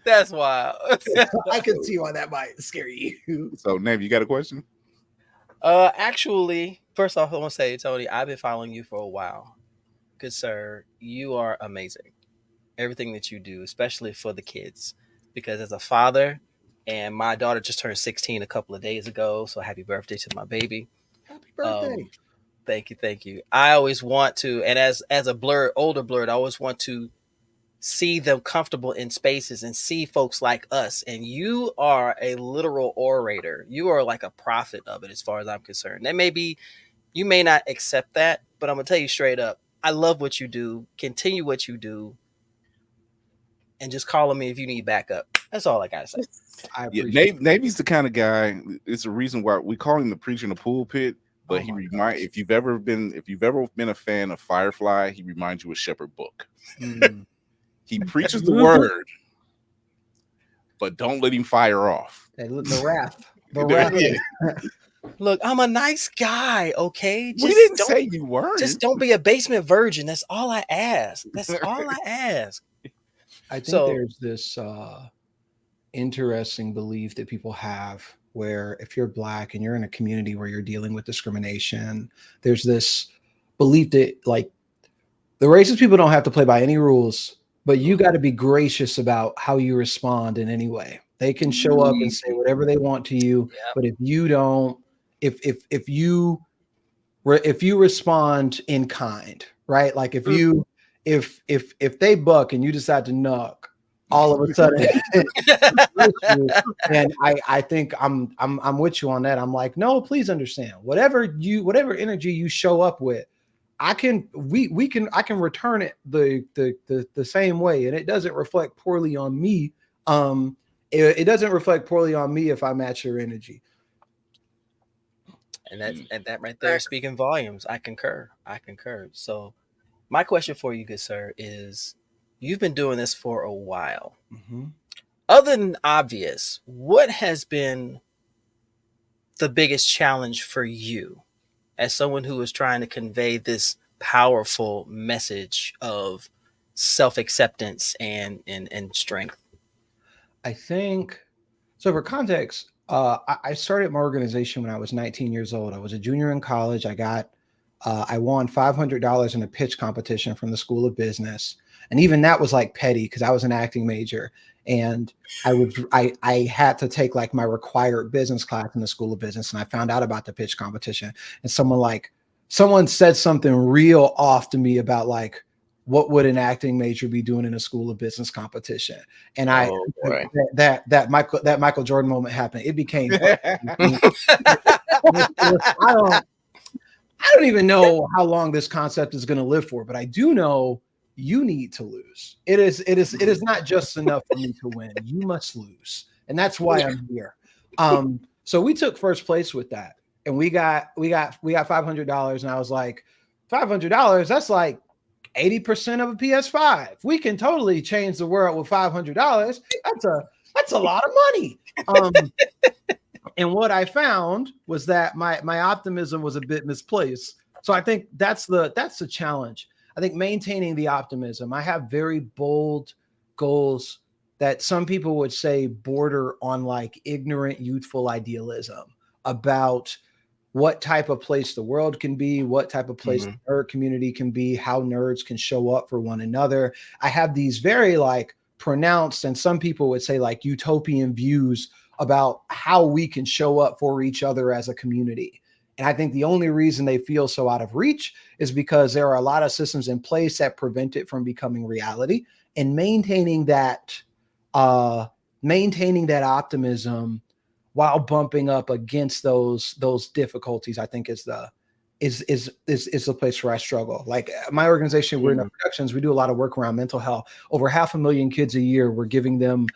That's wild. I can see why that might scare you. So, Nave, you got a question? Actually, first off, I want to say, Tony, I've been following you for a while. Good sir, you are amazing. Everything that you do, especially for the kids, because as a father, and my daughter just turned 16 a couple of days ago, so happy birthday to my baby. Happy birthday. Thank you, thank you. I always want to, and as a older blurred, I always want to see them comfortable in spaces and see folks like us. And you are a literal orator. You are like a prophet of it, as far as I'm concerned. That may be, you may not accept that, but I'm gonna tell you straight up, I love what you do. Continue what you do, and just call on me if you need backup. That's all I gotta say. I Yeah, appreciate Navy's the kind of guy. It's a reason why we call him the preacher in the pulpit. But Oh my gosh. if you've ever been a fan of Firefly, he reminds you of Shepherd Book. Mm. He preaches the word, but don't let him fire off. The wrath. The Yeah. wrath. Look, I'm a nice guy, okay? We didn't say you weren't. Just don't be a basement virgin. That's all I ask. That's all I ask. I think So- there's this interesting belief that people have where if you're Black and you're in a community where you're dealing with discrimination, there's this belief that like the racist people don't have to play by any rules, but you got to be gracious about how you respond in any way. They can show up and say whatever they want to you, Yep. but if you don't, if you respond in kind, right? Like if you if they buck and you decide to knock, all of a sudden, and I think I'm with you on that. I'm like, no, please understand. Whatever energy you show up with, I can return it the same way, and it doesn't reflect poorly on me. It doesn't reflect poorly on me if I match your energy. And that right there, speaking volumes, I concur. So my question for you, good sir, is you've been doing this for a while. Mm-hmm. Other than obvious, what has been the biggest challenge for you as someone who is trying to convey this powerful message of self-acceptance and strength? I think so. For context, I started my organization when I was 19 years old. I was a junior in college. I won $500 in a pitch competition from the School of Business. And even that was like petty because I was an acting major. And I had to take like my required business class in the School of Business. And I found out about the pitch competition. And someone said something real off to me about like, what would an acting major be doing in a School of Business competition? And that Michael Jordan moment happened. It became I don't even know how long this concept is going to live for, but I do know you need to lose. It is not just enough for me to win. You must lose. And that's why I'm here. So we took first place with that. And we got $500. And I was like, $500, that's like 80% of a PS5. We can totally change the world with $500. That's a lot of money. And what I found was that my optimism was a bit misplaced. So I think that's the challenge. I think maintaining the optimism. I have very bold goals that some people would say border on like ignorant, youthful idealism about what type of place the world can be, what type of place the nerd community can be, how nerds can show up for one another. I have these very like pronounced, and some people would say like utopian views about how we can show up for each other as a community. And I think the only reason they feel so out of reach is because there are a lot of systems in place that prevent it from becoming reality. And maintaining that optimism while bumping up against those difficulties, I think is the place where I struggle. Like my organization, we're in productions. We do a lot of work around mental health. Over 500,000 kids a year, we're giving them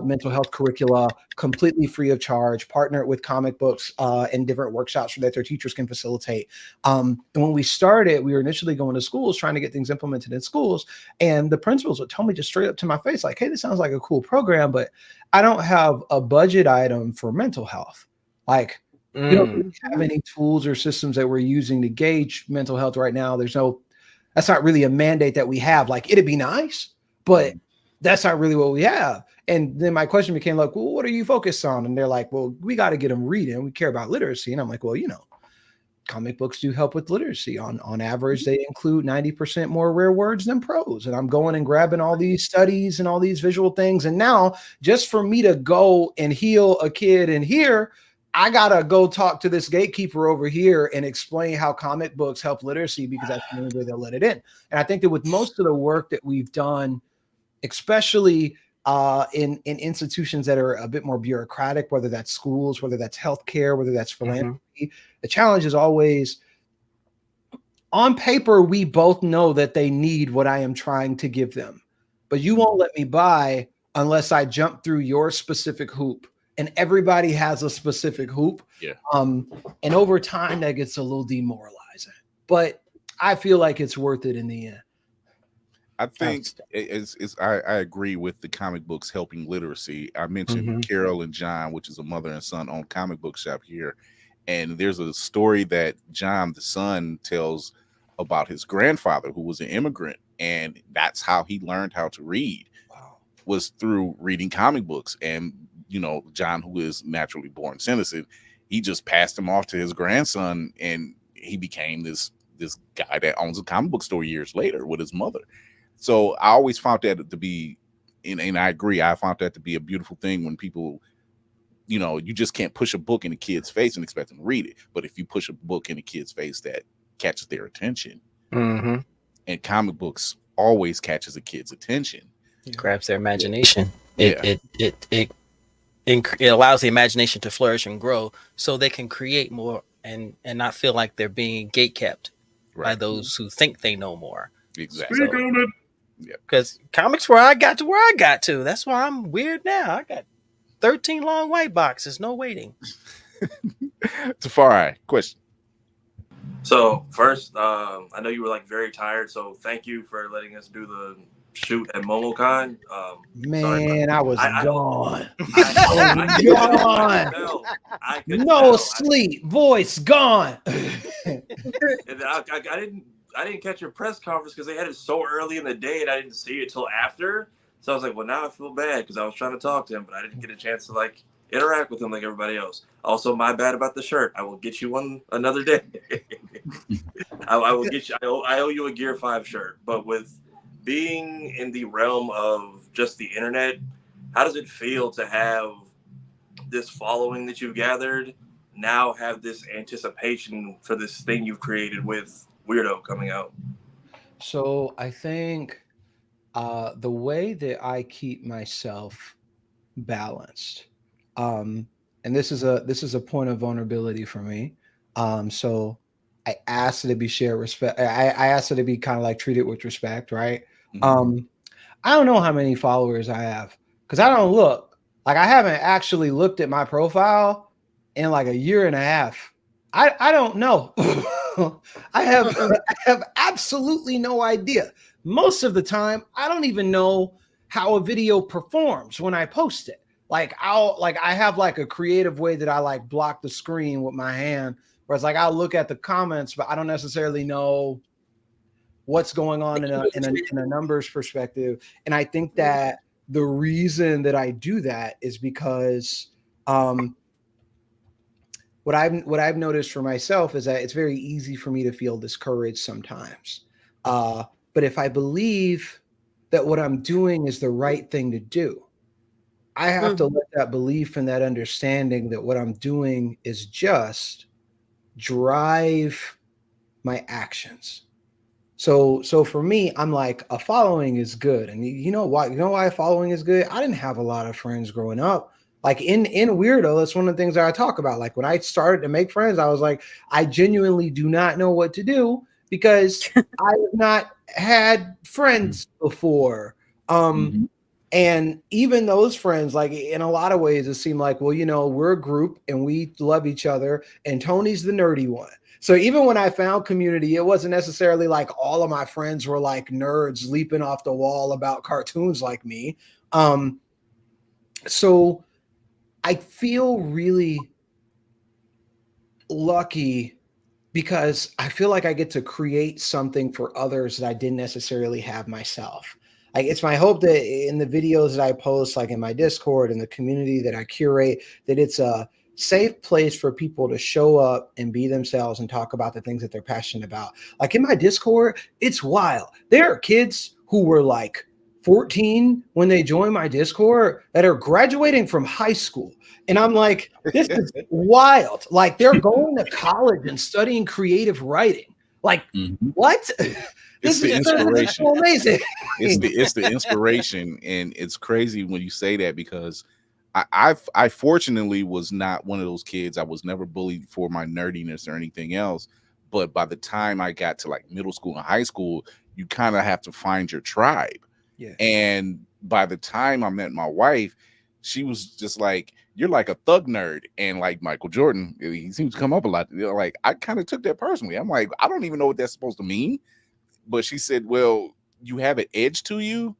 mental health curricula completely free of charge, partner with comic books and different workshops that their teachers can facilitate. And when we started, we were initially going to schools, trying to get things implemented in schools. And the principals would tell me just straight up to my face, like, hey, this sounds like a cool program, but I don't have a budget item for mental health. Like, we don't have any tools or systems that we're using to gauge mental health right now. That's not really a mandate that we have. Like, it'd be nice, but that's not really what we have. And then my question became like, well, what are you focused on? And they're like, well, we got to get them reading. We care about literacy. And I'm like, well, comic books do help with literacy. On average, they include 90% more rare words than prose. And I'm going and grabbing all these studies and all these visual things. And now just for me to go and heal a kid in here, I gotta go talk to this gatekeeper over here and explain how comic books help literacy, because that's the only way they'll let it in. And I think that with most of the work that we've done, especially in institutions that are a bit more bureaucratic, whether that's schools, whether that's healthcare, whether that's philanthropy, the challenge is always, on paper, we both know that they need what I am trying to give them, but you won't let me buy unless I jump through your specific hoop. And everybody has a specific hoop. Yeah. And over time, that gets a little demoralizing. But I feel like it's worth it in the end. I think I agree with the comic books helping literacy. I mentioned Carol and John, which is a mother and son owned comic book shop here. And there's a story that John, the son, tells about his grandfather, who was an immigrant. And that's how he learned how to read, was through reading comic books. And, John, who is naturally born citizen, he just passed him off to his grandson. And he became this guy that owns a comic book store years later with his mother. So I always found that to be, and I agree, I found that to be a beautiful thing when people, you just can't push a book in a kid's face and expect them to read it. But if you push a book in a kid's face that catches their attention, and comic books always catches a kid's attention. It grabs their imagination. It allows the imagination to flourish and grow so they can create more and not feel like they're being gatekept by those who think they know more. Exactly. So, because comics where I got to. That's why I'm weird now. I got 13 long white boxes, no waiting. Tafari, question. So first, I know you were very tired, so thank you for letting us do the shoot at MomoCon. Man, I was gone. No sleep, voice gone. And I didn't catch your press conference because they had it so early in the day, and I didn't see it till after. So I was like, well, now I feel bad because I was trying to talk to him, but I didn't get a chance to interact with him like everybody else. Also, my bad about the shirt. I will get you one another day. I will get you. I owe you a Gear 5 shirt. But with being in the realm of just the internet, how does it feel to have this following that you've gathered, now have this anticipation for this thing you've created with Weirdo coming out? So I think the way that I keep myself balanced, and this is a point of vulnerability for me. So I asked it to be shared respect. I asked it to be kind of treated with respect, right? I don't know how many followers I have because I don't look. I haven't actually looked at my profile in a year and a half. I don't know. I have absolutely no idea. Most of the time, I don't even know how a video performs when I post it. I have a creative way that I block the screen with my hand, where it's I'll look at the comments, but I don't necessarily know what's going on in a numbers perspective. And I think that the reason that I do that is because what I've noticed for myself is that it's very easy for me to feel discouraged sometimes. But if I believe that what I'm doing is the right thing to do, I have to let that belief and that understanding that what I'm doing is just drive my actions. So for me, I'm a following is good. And you know why? You know why following is good? I didn't have a lot of friends growing up. In Weirdo, that's one of the things that I talk about. When I started to make friends, I was I genuinely do not know what to do because I have not had friends before. And even those friends, in a lot of ways, it seemed well, we're a group and we love each other, and Tony's the nerdy one. So even when I found community, it wasn't necessarily all of my friends were nerds leaping off the wall about cartoons like me. So I feel really lucky because I feel I get to create something for others that I didn't necessarily have myself. Like, it's my hope that in the videos that I post, like in my Discord and the community that I curate, that it's a safe place for people to show up and be themselves and talk about the things that they're passionate about. Like in my Discord, it's wild. There are kids who were like 14 when they joined my Discord that are graduating from high school. And I'm like, this is wild. Like, they're going to college and studying creative writing. Like, what? It's the inspiration. So amazing. It's the inspiration, and it's crazy when you say that, because I fortunately was not one of those kids. I was never bullied for my nerdiness or anything else. But by the time I got to like middle school and high school, you kind of have to find your tribe. Yeah. And by the time I met my wife, she was just like, "You're like a thug nerd." And like Michael Jordan, he seems to come up a lot. Like, I kind of took that personally. I'm like, I don't even know what that's supposed to mean. But she said, "Well, you have an edge to you,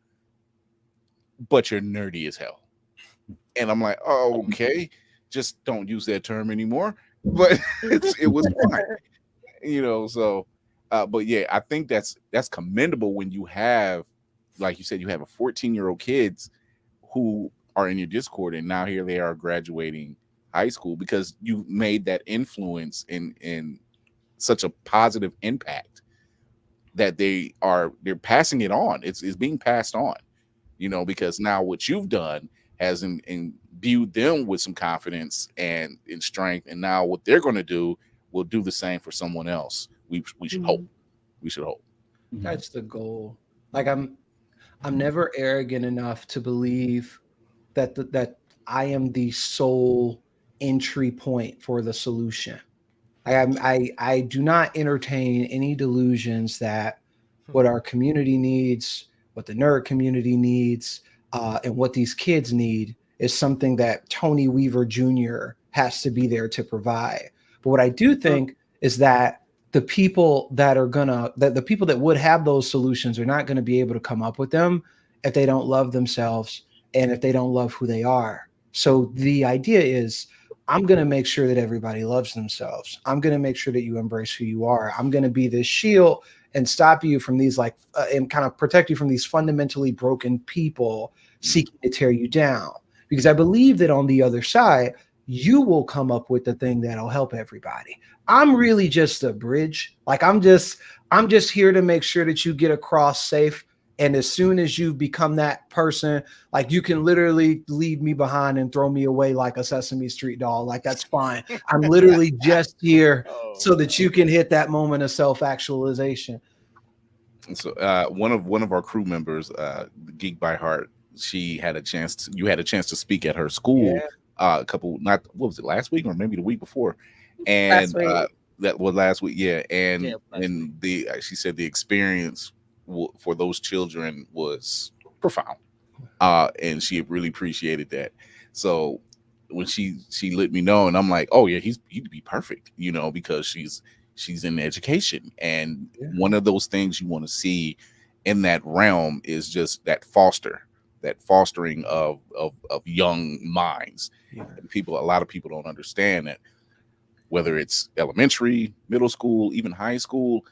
but you're nerdy as hell." And I'm like, "Oh, okay. Just don't use that term anymore." But it was fine, So, but yeah, I think that's commendable when you have, like you said, you have a 14-year-old kids who are in your Discord, and now here they are graduating high school because you made that influence in such a positive impact that they're passing it on. It's being passed on, because now what you've done has imbued them with some confidence and strength, and now what they're going to do will do the same for someone else. We should hope. We should hope. That's the goal. Like, I'm never arrogant enough to believe that I am the sole entry point for the solution. I do not entertain any delusions that what our community needs, what the nerd community needs, and what these kids need is something that Tony Weaver Jr. has to be there to provide. But what I do think is that the people that the people that would have those solutions are not going to be able to come up with them if they don't love themselves and if they don't love who they are. So the idea is, I'm going to make sure that everybody loves themselves. I'm going to make sure that you embrace who you are. I'm going to be this shield and stop you from these and kind of protect you from these fundamentally broken people seeking to tear you down. Because I believe that on the other side, you will come up with the thing that'll help everybody. I'm really just a bridge. Like, I'm just here to make sure that you get across safe. And as soon as you become that person, like, you can literally leave me behind and throw me away like a Sesame Street doll. Like, that's fine. I'm literally just here so that you can hit that moment of self-actualization. So one of our crew members, Geek by Heart, you had a chance to speak at her school what was it, last week or maybe the week before? And that was last week. Yeah. And she said the experience for those children was profound, and she really appreciated that. So when she let me know, and I'm like, oh yeah, he'd be perfect, because she's in education, and one of those things you want to see in that realm is just that fostering of young minds. And a lot of people don't understand that, whether it's elementary, middle school, even high school,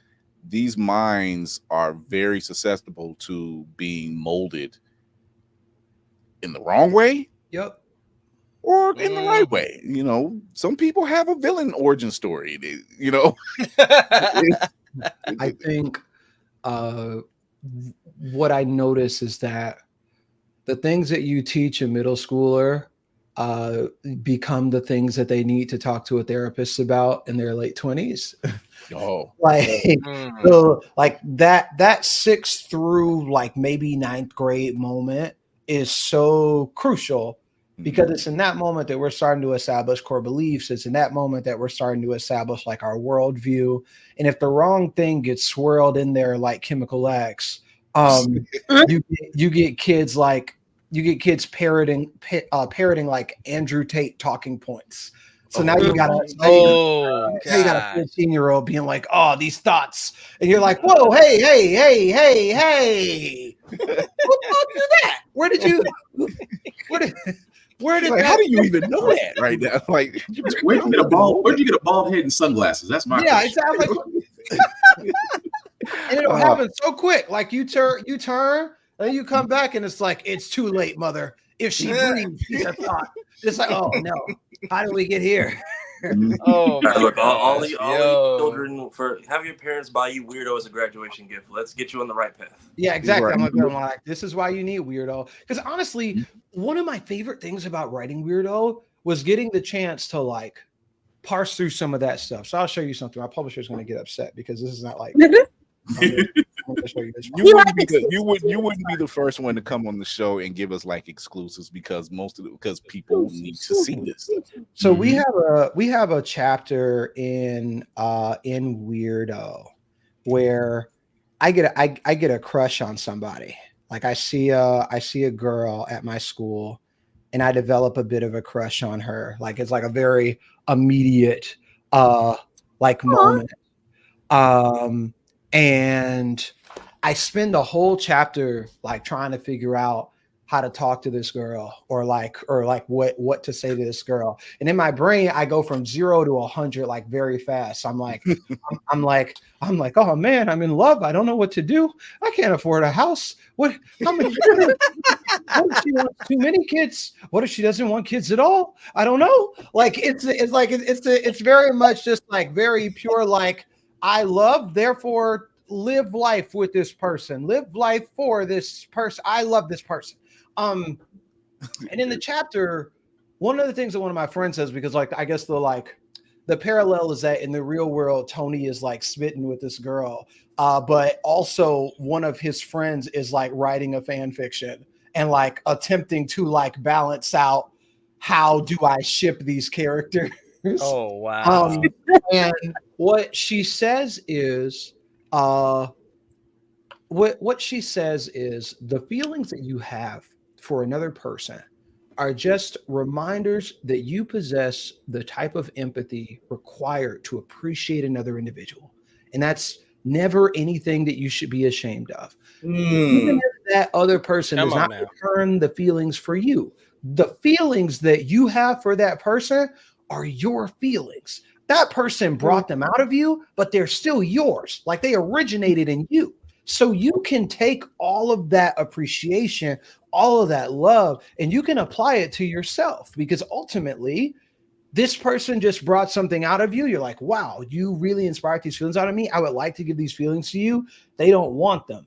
these minds are very susceptible to being molded in the wrong way. Yep. Or in the right way. Some people have a villain origin story, I think what I notice is that the things that you teach a middle schooler become the things that they need to talk to a therapist about in their late 20s. Oh, so like that 6th through like maybe 9th grade moment is so crucial, because it's in that moment that we're starting to establish core beliefs. It's in that moment that we're starting to establish like our worldview. And if the wrong thing gets swirled in there like Chemical X, you get kids parroting like Andrew Tate talking points. So now you got a 15-year-old being like, "Oh, these thoughts," and you're like, "Whoa, hey! Who taught you that? Where did like, how do you even know that right now? Like, where'd you get a bald head and sunglasses? That's my question. Exactly. And it'll happen so quick. Like, you turn, And you come back and it's like, it's too late, mother. If she breathes, she's a thought. It's like, oh no, how did we get here? Oh my Look, all gosh, you yo. children, have your parents buy you Weirdo as a graduation gift. Let's get you on the right path. Yeah, exactly. Right. I'm like, this is why you need Weirdo. Because honestly, one of my favorite things about writing Weirdo was getting the chance to like parse through some of that stuff. So I'll show you something. My publisher's going to get upset because this is not like. I'm gonna show you this. You wouldn't be the first one to come on the show and give us like exclusives because because people need to see this. So we have a chapter in Weirdo where I get a crush on somebody. Like I see a girl at my school and I develop a bit of a crush on her. Like it's like a very immediate like moment. And I spend the whole chapter like trying to figure out how to talk to this girl or like what to say to this girl. And in my brain, I go from 0 to 100 like very fast. I'm like, I'm like, oh man, I'm in love. I don't know what to do. I can't afford a house. What? How many? What if she wants too many kids? What if she doesn't want kids at all? I don't know. Like it's very much just like very pure like. I love, therefore live life with this person, live life for this person. I love this person. And in the chapter, one of the things that one of my friends says, because like, I guess the parallel is that in the real world, Tony is like smitten with this girl. But also one of his friends is like writing a fan fiction and like attempting to like balance out how do I ship these characters? Oh wow. And what she says is what she says is the feelings that you have for another person are just reminders that you possess the type of empathy required to appreciate another individual. And that's never anything that you should be ashamed of. Even if that other person does not return the feelings for you, the feelings that you have for that person are your feelings. That person brought them out of you, but they're still yours. Like they originated in you. So you can take all of that appreciation, all of that love, and you can apply it to yourself because ultimately this person just brought something out of you. You're like, wow, you really inspired these feelings out of me. I would like to give these feelings to you. They don't want them.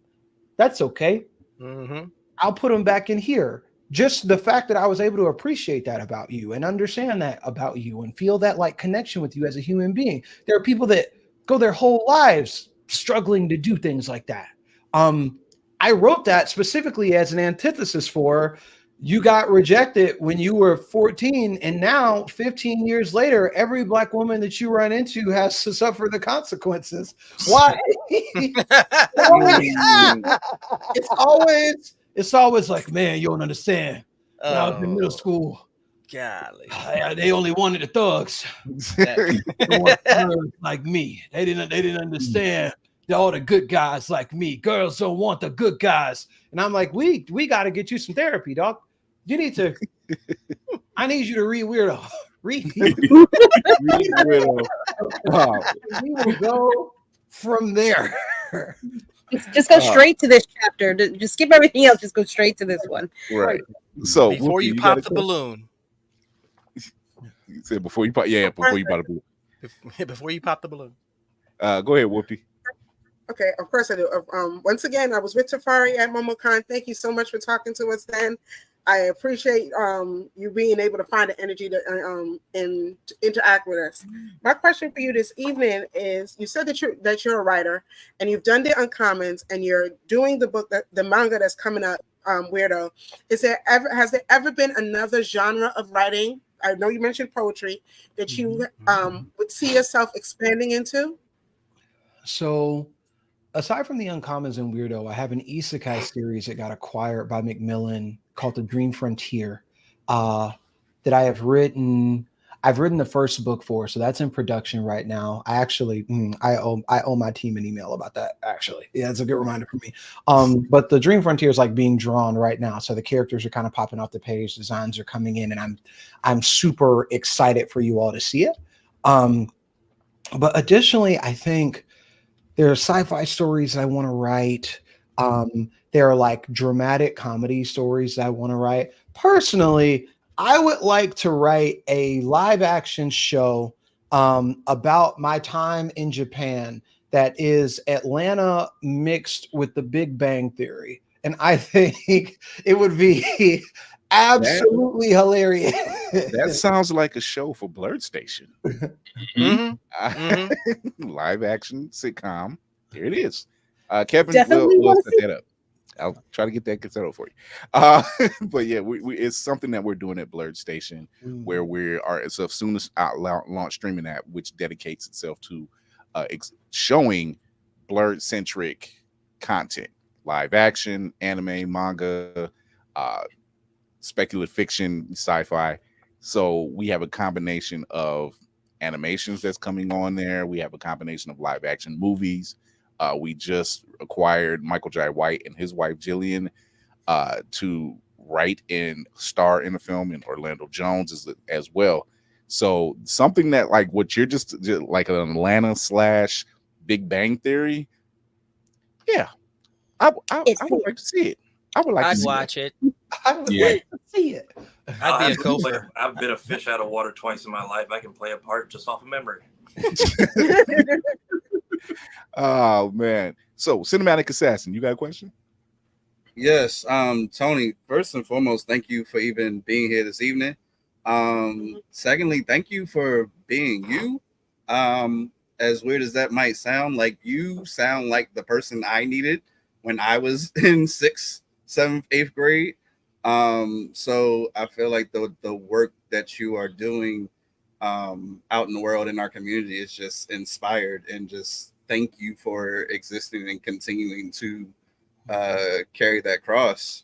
That's okay. I'll put them back in here. Just the fact that I was able to appreciate that about you and understand that about you and feel that like connection with you as a human being. There are people that go their whole lives struggling to do things like that. I wrote that specifically as an antithesis for you got rejected when you were 14 and now 15 years later, every Black woman that you run into has to suffer the consequences. Why? It's always like, man, you don't understand. When I was in middle school, golly, they only wanted the thugs. They wanted thugs like me. They didn't understand all the good guys like me. Girls don't want the good guys. And I'm like, we got to get you some therapy, dog. You need to. I need you to read Weirdo. Read Weirdo. We will go from there. Just go straight to this chapter. Just skip everything else. Just go straight to this one. Right. So before you pop the balloon. You said before you pop. Yeah, before you pop the balloon. Before you pop the balloon. Go ahead, Whoopi. Okay, of course I do. Once again, I was with Tafari at MomoCon. Thank you so much for talking to us then. I appreciate you being able to find the energy to and to interact with us. My question for you this evening is: you said that you're a writer and you've done the Uncommons and you're doing the book the manga that's coming up, Weirdo. Has there ever been another genre of writing? I know you mentioned poetry that you would see yourself expanding into. So, aside from the Uncommons and Weirdo, I have an isekai series that got acquired by Macmillan called The Dream Frontier that I have written. I've written the first book for, so that's in production right now. I actually, I owe my team an email about that. Actually, yeah, it's a good reminder for me. But the Dream Frontier is like being drawn right now, so the characters are kind of popping off the page, designs are coming in, and I'm super excited for you all to see it. But additionally, I think there are sci-fi stories I want to write. there are like dramatic comedy stories that I want to write. Personally, I would like to write a live action show about my time in Japan that is Atlanta mixed with the Big Bang Theory. And I think it would be absolutely hilarious. That sounds like a show for Blurred Station. Live action sitcom. Here it is. Kevin, Definitely we'll wanna set see- that up. I'll try to get that set up for you. But yeah, it's something that we're doing at Blurred Station, where we are. It's a soon as launch streaming app, which dedicates itself to showing blurred centric content, live action, anime, manga, speculative fiction, sci-fi. So we have a combination of animations that's coming on there. We have a combination of live action movies. We just acquired Michael Jai White and his wife Jillian to write and star in the film, and Orlando Jones as well. So something that like what you're just like an Atlanta / Big Bang Theory. Yeah, I would like to see it. I would like I'd to see watch it. I would like to see it. I'd be a gopher. I've been a fish out of water twice in my life. I can play a part just off of memory. Oh man. So Cinematic Assassin, you got a question? Yes, Tony, first and foremost, thank you for even being here this evening. Secondly, thank you for being you. As weird as that might sound, like you sound like the person I needed when I was in 6th, 7th, 8th grade. So I feel like the work that you are doing out in the world in our community is just inspired, and just thank you for existing and continuing to carry that cross.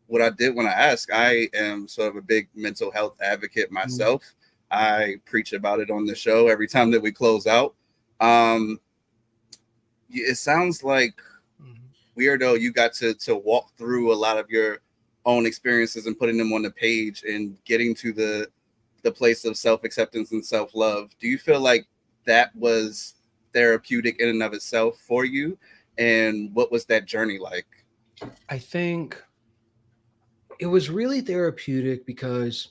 What I did want to ask, I am sort of a big mental health advocate myself. I preach about it on the show every time that we close out. It sounds like, Weirdo, you got to walk through a lot of your own experiences and putting them on the page and getting to the place of self-acceptance and self-love. Do you feel like that was therapeutic in and of itself for you? And what was that journey like? I think it was really therapeutic because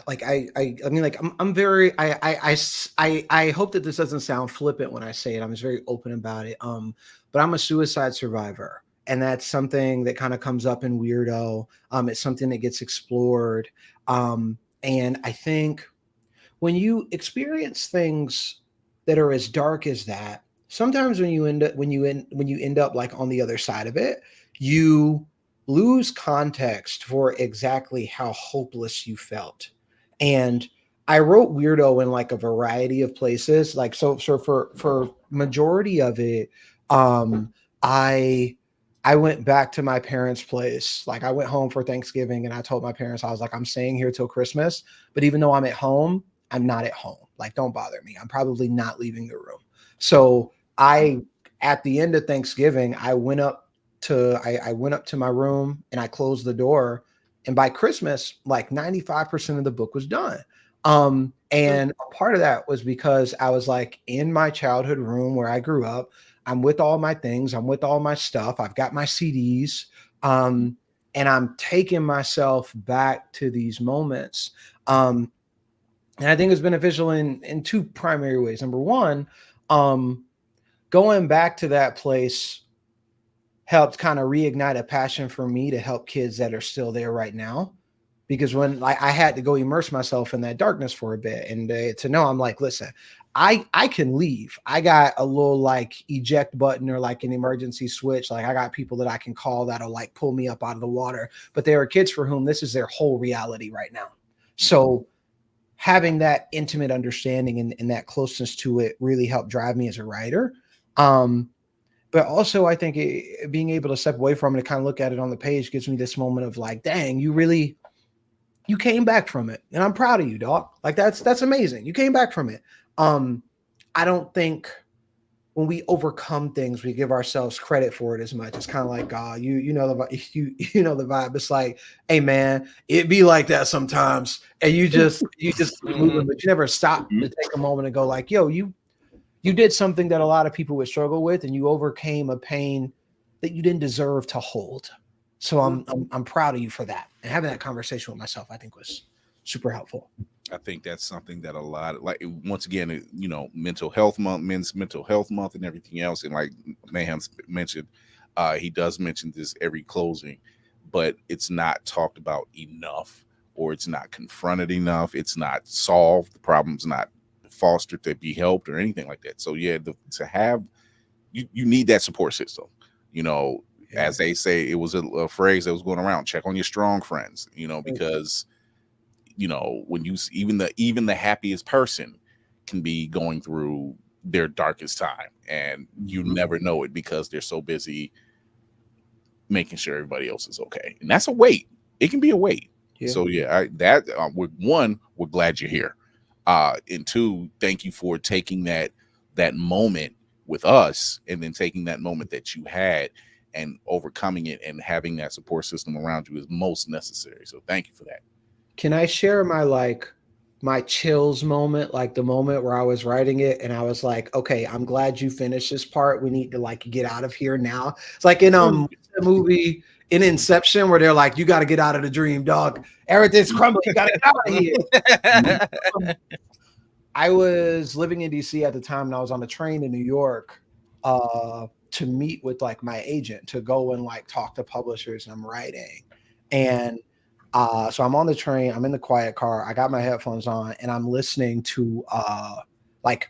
like I mean, like I'm very I hope that this doesn't sound flippant when I say it. I'm just very open about it. But I'm a suicide survivor, and that's something that kind of comes up in Weirdo. It's something that gets explored. And I think when you experience things that are as dark as that, sometimes when you end up like on the other side of it, you lose context for exactly how hopeless you felt. And I wrote Weirdo in like a variety of places. Like so for majority of it, I went back to my parents' place. Like I went home for Thanksgiving and I told my parents, I was like, I'm staying here till Christmas. But even though I'm at home, I'm not at home. Like, don't bother me. I'm probably not leaving the room. So at the end of Thanksgiving, I went up to my room and I closed the door. And by Christmas, like 95% of the book was done. And a part of that was because I was like in my childhood room where I grew up. I'm with all my things. I'm with all my stuff. I've got my CDs. And I'm taking myself back to these moments. And I think it's beneficial in two primary ways. Number one, going back to that place helped kind of reignite a passion for me to help kids that are still there right now. Because when like I had to go immerse myself in that darkness for a bit, and to know, I'm like, listen, I can leave. I got a little like eject button or like an emergency switch. Like I got people that I can call that'll like pull me up out of the water. But there are kids for whom this is their whole reality right now. So having that intimate understanding and that closeness to it really helped drive me as a writer. But also I think being able to step away from it and kind of look at it on the page gives me this moment of like, dang, you came back from it. And I'm proud of you, dog. Like that's amazing. You came back from it. I don't think when we overcome things, we give ourselves credit for it as much. It's kind of like, you know the vibe. It's like, hey man, it be like that sometimes. And you just keep moving, but you never stop to take a moment and go like, yo, you you did something that a lot of people would struggle with, and you overcame a pain that you didn't deserve to hold. So I'm proud of you for that. And having that conversation with myself, I think, was super helpful. I think that's something that a lot, like, once again, you know, mental health month, men's mental health month, and everything else. And like Mayhem mentioned, he does mention this every closing, but it's not talked about enough, or it's not confronted enough. It's not solved. The problem's not fostered to be helped or anything like that. So yeah, to have you need that support system. You know, as they say, it was a phrase that was going around: check on your strong friends. You know, because you know, when you even the happiest person can be going through their darkest time, and you never know it because they're so busy making sure everybody else is okay. And that's a weight. It can be a weight. So yeah, we're glad you're here. And two, thank you for taking that moment with us, and then taking that moment that you had and overcoming it, and having that support system around you is most necessary. So thank you for that. Can I share my chills moment, like the moment where I was writing it and I was like, okay, I'm glad you finished this part. We need to like get out of here now. It's like in the movie in Inception where they're like, you got to get out of the dream, dog. Everything's crumbling. You got to get out of here. I was living in DC at the time, and I was on the train in New York to meet with like my agent to go and like talk to publishers, and I'm writing. And so I'm on the train, I'm in the quiet car, I got my headphones on, and I'm listening to like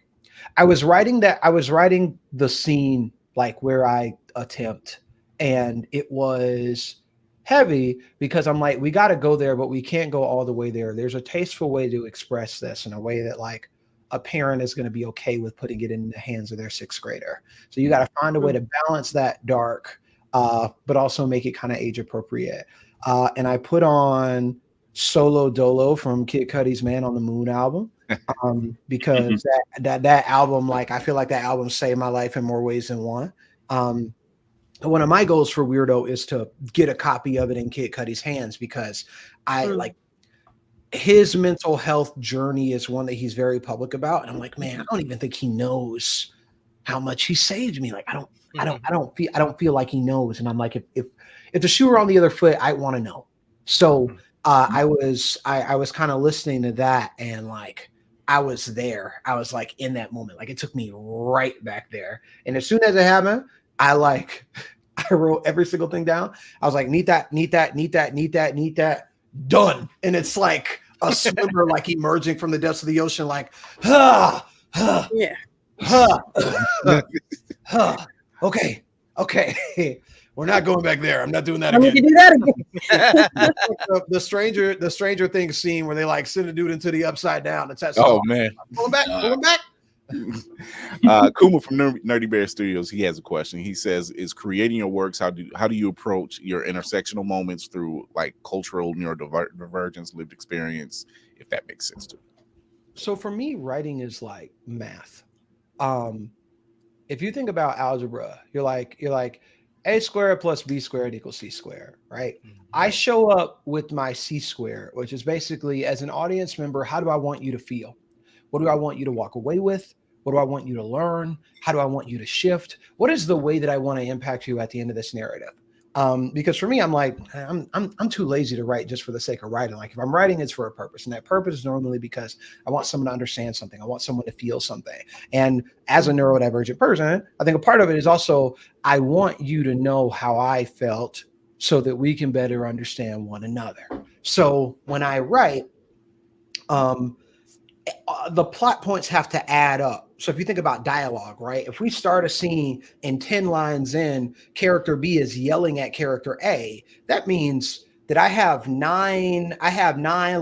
I was writing the scene like where I attempt, and it was heavy because I'm like, we got to go there, but we can't go all the way there. There's a tasteful way to express this in a way that like a parent is going to be okay with putting it in the hands of their sixth grader. So you got to find a way to balance that dark, but also make it kind of age appropriate. And I put on Solo Dolo from Kid Cudi's Man on the Moon album, because that album, like, I feel like that album saved my life in more ways than one. One of my goals for Weirdo is to get a copy of it in Kid Cudi's hands, because I like his mental health journey is one that he's very public about. And I'm like, man, I don't even think he knows how much he saved me. Like, I don't feel like he knows. And I'm like, if the shoe were on the other foot, I want to know. So I was kind of listening to that, and like I was there. I was like in that moment. Like it took me right back there. And as soon as it happened, I wrote every single thing down. I was like, need that, done. And it's like a swimmer like emerging from the depths of the ocean, like, okay. We're not going back there. I'm not doing that again. Do that again. the Stranger Things scene where they like send a dude into the upside down. It's that song. Oh man, pull him back. Kuma from Nerdy Bear Studios, he has a question. He says, is creating your works, how do you approach your intersectional moments through like cultural neurodivergence, lived experience, if that makes sense to you? So for me, writing is like math. If you think about algebra, you're like a squared plus b squared equals c squared, right? I show up with my c squared, which is basically, as an audience member, how do I want you to feel? What do I want you to walk away with? What do I want you to learn? How do I want you to shift? What is the way that I want to impact you at the end of this narrative? Because for me, I'm like, I'm too lazy to write just for the sake of writing. Like if I'm writing, it's for a purpose. And that purpose is normally because I want someone to understand something. I want someone to feel something. And as a neurodivergent person, I think a part of it is also, I want you to know how I felt so that we can better understand one another. So when I write, the plot points have to add up. So if you think about dialogue, right? If we start a scene and 10 lines in, character B is yelling at character A, that means that I have nine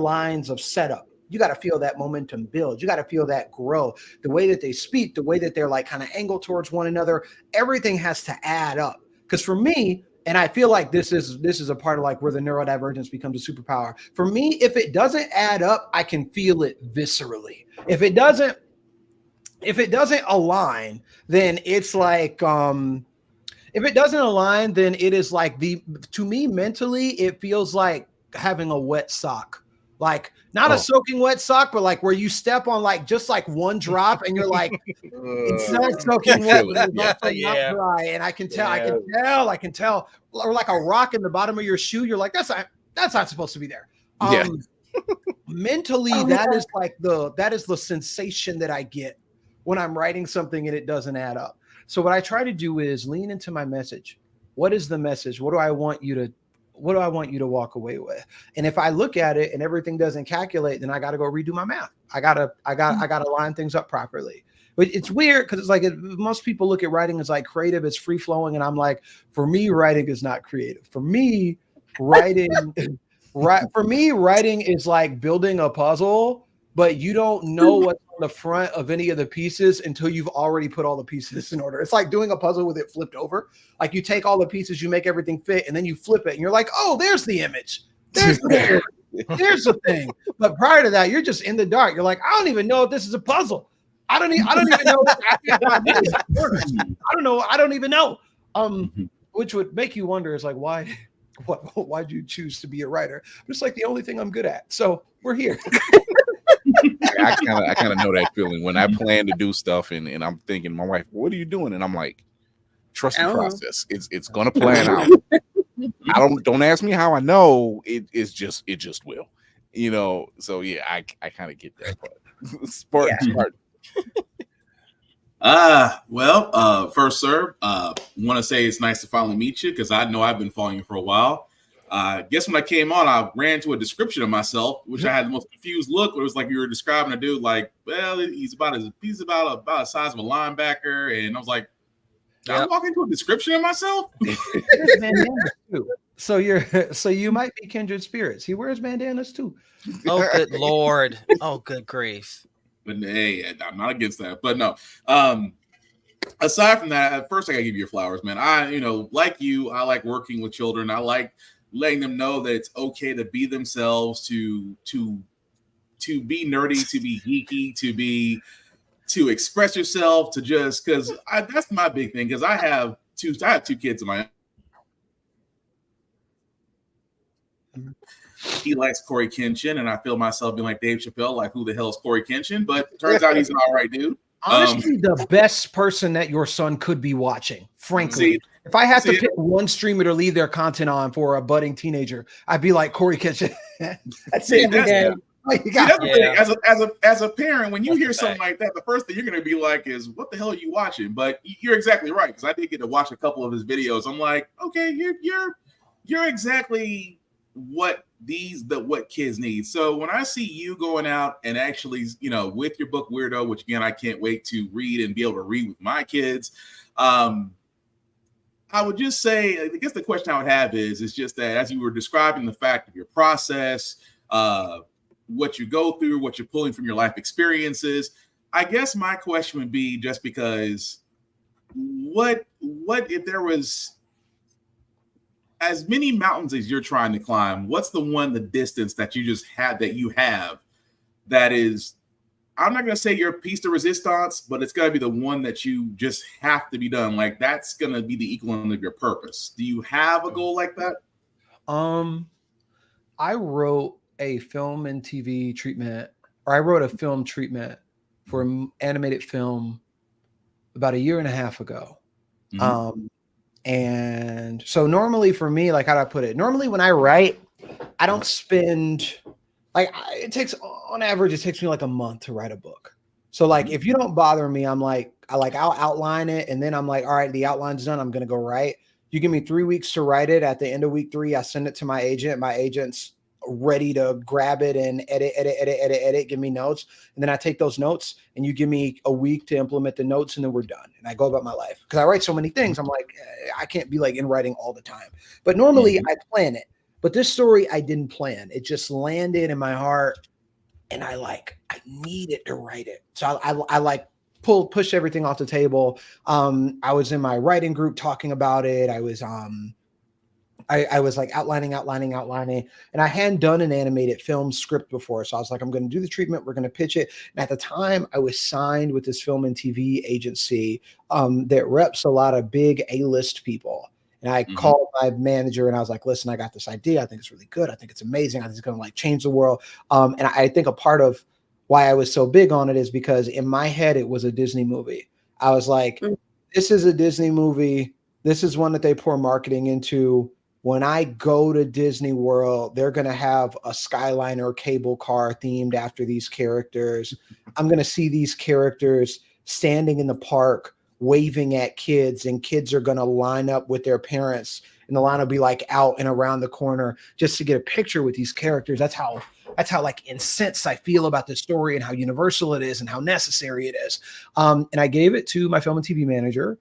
lines of setup. You got to feel that momentum build. You got to feel that grow. The way that they speak, the way that they're like kind of angled towards one another, everything has to add up. Because for me, and I feel like this is a part of like where the neurodivergence becomes a superpower. For me, if it doesn't add up, I can feel it viscerally. If it doesn't align, then it's like if it doesn't align, then it is like to me mentally, it feels like having a wet sock Like not a soaking wet sock, but like where you step on like just like one drop and you're like, it's not soaking wet, but it's also not dry. And I can tell, I can tell, or like a rock in the bottom of your shoe. You're like, that's not supposed to be there. Mentally, that is the sensation that I get when I'm writing something and it doesn't add up. So what I try to do is lean into my message. What is the message? What do I want you to walk away with? And if I look at it and everything doesn't calculate, then I got to go redo my math. I got to line things up properly. But it's weird because it's like most people look at writing as like creative, it's free flowing. And I'm like, for me, writing is not creative. For me, writing is like building a puzzle, but you don't know what's on the front of any of the pieces until you've already put all the pieces in order. It's like doing a puzzle with it flipped over. Like you take all the pieces, you make everything fit, and then you flip it, and you're like, oh, there's the image. There's the thing. But prior to that, you're just in the dark. You're like, I don't even know if this is a puzzle. I don't even know. I don't even know. Which would make you wonder is like, why'd you choose to be a writer? It's like the only thing I'm good at. So we're here. I kind of know that feeling when I plan to do stuff and I'm thinking, my wife, what are you doing? And I'm like, trust the process. It's gonna plan out. Don't ask me how I know. It just will. You know, so yeah, I kind of get that part. Smart. First, sir, want to say it's nice to finally meet you because I know I've been following you for a while. Guess when I came on, I ran to a description of myself, which I had the most confused look. It was like you were describing a dude like, well, he's about the size of a linebacker, and I was like, I'm walking into a description of myself. So you might be kindred spirits. He wears bandanas too. Oh, good Lord. Oh, good grief. But hey, I'm not against that. But no. Aside from that, first I gotta give you your flowers, man. Like you, I like working with children. I like letting them know that it's okay to be themselves, to be nerdy, to be geeky, to express yourself, to just because that's my big thing. Because I have two kids of my own. He likes Corey Kenshin, and I feel myself being like Dave Chappelle, like who the hell is Corey Kenshin? But turns out he's an all right dude. Honestly, the best person that your son could be watching, frankly. If I had to pick one streamer to leave their content on for a budding teenager, I'd be like Corey Kenshin. That's it. As a parent, when you hear something like that, the first thing you're going to be like is, what the hell are you watching? But you're exactly right, because I did get to watch a couple of his videos. I'm like, okay, you're exactly what kids need. So when I see you going out and actually, with your book Weirdo, which again I can't wait to read and be able to read with my kids, I would just say, I guess the question I would have is just that as you were describing the fact of your process, what you go through, what you're pulling from your life experiences, I guess my question would be, just because what if there was as many mountains as you're trying to climb, what's the distance that you have that is, I'm not going to say your piece de resistance, but it's got to be the one that you just have to be done. Like that's going to be the equivalent of your purpose. Do you have a goal like that? I wrote a film and TV treatment, or I wrote a film treatment for an animated film about 1.5 years ago. Mm-hmm. And so normally for me, like how do I put it? Normally when I write, I don't spend on average, it takes me like a month to write a book. So like, if you don't bother me, I'll outline it. And then I'm like, all right, the outline's done. I'm going to go write. You give me 3 weeks to write it. At the end of week 3, I send it to my agent. My agent's ready to grab it and edit, give me notes. And then I take those notes and you give me a week to implement the notes and then we're done. And I go about my life because I write so many things. I'm like, I can't be like in writing all the time, but normally I plan it. But this story, I didn't plan. It just landed in my heart and I needed to write it. So I push everything off the table. I was in my writing group talking about it. I was like outlining, and I hadn't done an animated film script before. So I was like, I'm going to do the treatment. We're going to pitch it. And at the time I was signed with this film and TV agency that reps a lot of big A-list people. And I called my manager and I was like, listen, I got this idea. I think it's really good. I think it's amazing. I think it's going to like change the world. And I think a part of why I was so big on it is because in my head, it was a Disney movie. I was like, this is a Disney movie. This is one that they pour marketing into. When I go to Disney World, they're going to have a Skyliner cable car themed after these characters. I'm going to see these characters standing in the park waving at kids, and kids are going to line up with their parents, and the line will be like out and around the corner just to get a picture with these characters. That's how like incensed I feel about the story and how universal it is and how necessary it is. And I gave it to my film and TV manager.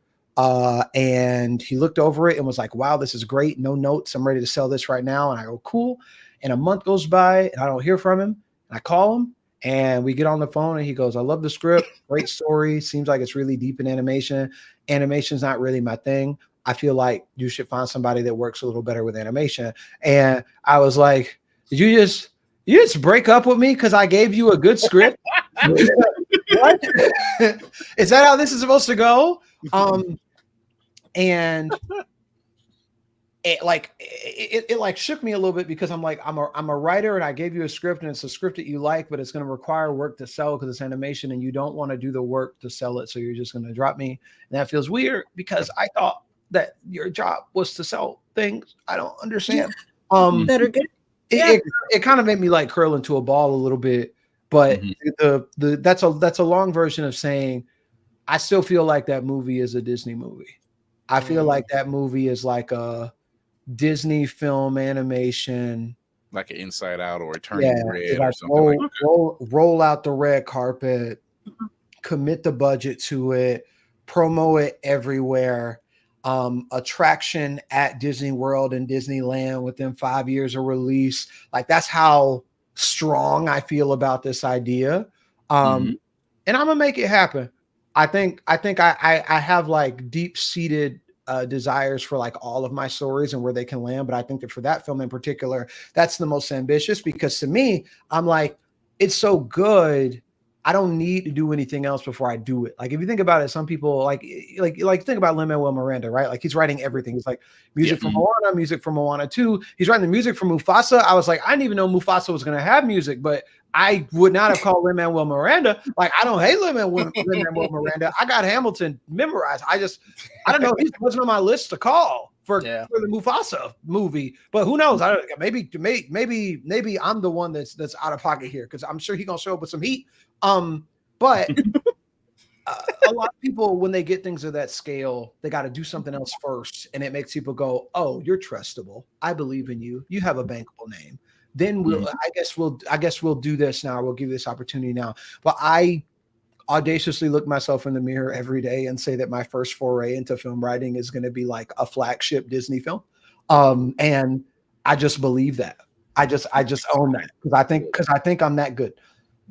And he looked over it and was like, wow, this is great. No notes. I'm ready to sell this right now. And I go, cool. And a month goes by and I don't hear from him. And I call him and we get on the phone and he goes, I love the script. Great story. Seems like it's really deep in animation. Animation's not really my thing. I feel like you should find somebody that works a little better with animation. And I was like, did you just break up with me because I gave you a good script? What? Is that how this is supposed to go? And it like shook me a little bit because I'm like, I'm a writer and I gave you a script and it's a script that you like, but it's going to require work to sell because it's animation and you don't want to do the work to sell it. So you're just going to drop me. And that feels weird because I thought that your job was to sell things. I don't understand. Better get. It kind of made me like curl into a ball a little bit, but that's a long version of saying I still feel like that movie is a Disney movie. I feel like that movie is like a Disney film animation, like an Inside Out or a Turning Red or something roll, like that. Roll out the red carpet, commit the budget to it, promo it everywhere. Attraction at Disney World and Disneyland within 5 years of release. Like that's how strong I feel about this idea. And I'm gonna make it happen. I think I have like deep-seated desires for like all of my stories and where they can land. But I think that for that film in particular, that's the most ambitious because to me, I'm like, it's so good. I don't need to do anything else before I do it. Like if you think about it, some people like think about Lin-Manuel Miranda, right? Like he's writing everything. He's like music from Moana, music from Moana 2. He's writing the music for Mufasa. I was like, I didn't even know Mufasa was going to have music, but I would not have called Lin-Manuel Miranda. Like I don't hate Lin-Manuel Miranda. I got Hamilton memorized. I don't know. He wasn't on my list to call for the Mufasa movie, but who knows? Maybe I'm the one that's out of pocket here because I'm sure he's gonna show up with some heat. But a lot of people, when they get things of that scale, they got to do something else first, and it makes people go, "Oh, you're trustable. I believe in you. You have a bankable name." Then I guess we'll do this now. We'll give you this opportunity now. But I audaciously look myself in the mirror every day and say that my first foray into film writing is going to be like a flagship Disney film. And I just believe that. I just own that because I think I'm that good.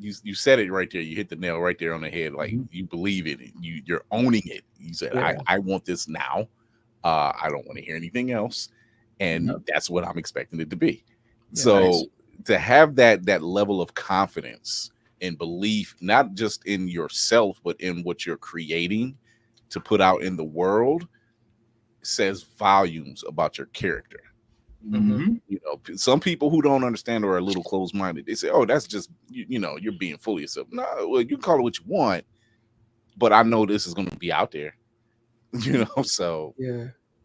You said it right there. You hit the nail right there on the head. Like you believe it. You're owning it. You said, I want this now. I don't want to hear anything else. And that's what I'm expecting it to be. Yeah, so to have that level of confidence and belief, not just in yourself, but in what you're creating to put out in the world, says volumes about your character. You know, some people who don't understand or are a little closed-minded, they say, "Oh, that's just you're being full of yourself." No, well, you can call it what you want, but I know this is going to be out there. So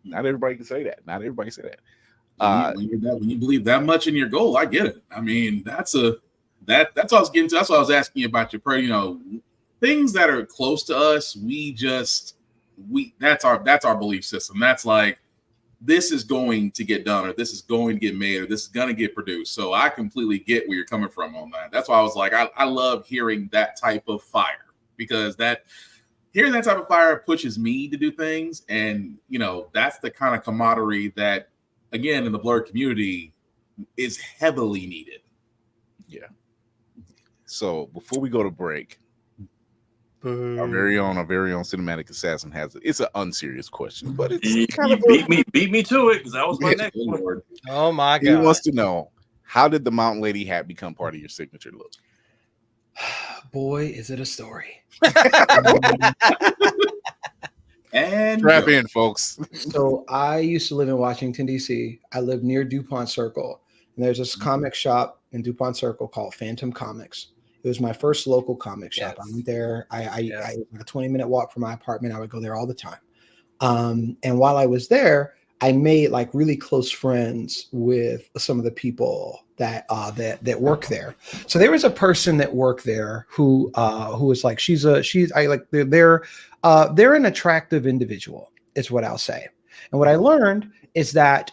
not everybody can say that. Not everybody can say that. When you believe that much in your goal, I get it. I mean, that's what I was getting to. That's what I was asking you about your things that are close to us. That's our belief system. That's like, this is going to get done, or this is going to get made, or this is going to get produced. So I completely get where you're coming from on that. That's why I was like, I love hearing that type of fire, because hearing that type of fire pushes me to do things. And, that's the kind of camaraderie that, again, in the blurred community is heavily needed. Yeah. So before we go to break, our very own cinematic assassin has it. It's an unserious question, but it's kind of beat me to it, because that was my next one. Oh my God. He wants to know, how did the Mountain Lady hat become part of your signature look? Boy, is it a story. And Strap in, folks. So I used to live in Washington, D.C. I lived near DuPont Circle. And there's this comic shop in DuPont Circle called Phantom Comics. It was my first local comic shop. I went there. I a 20-minute walk from my apartment. I would go there all the time. And while I was there, I made like really close friends with some of the people that work there. So there was a person that worked there who was like, they're an attractive individual, is what I'll say. And what I learned is that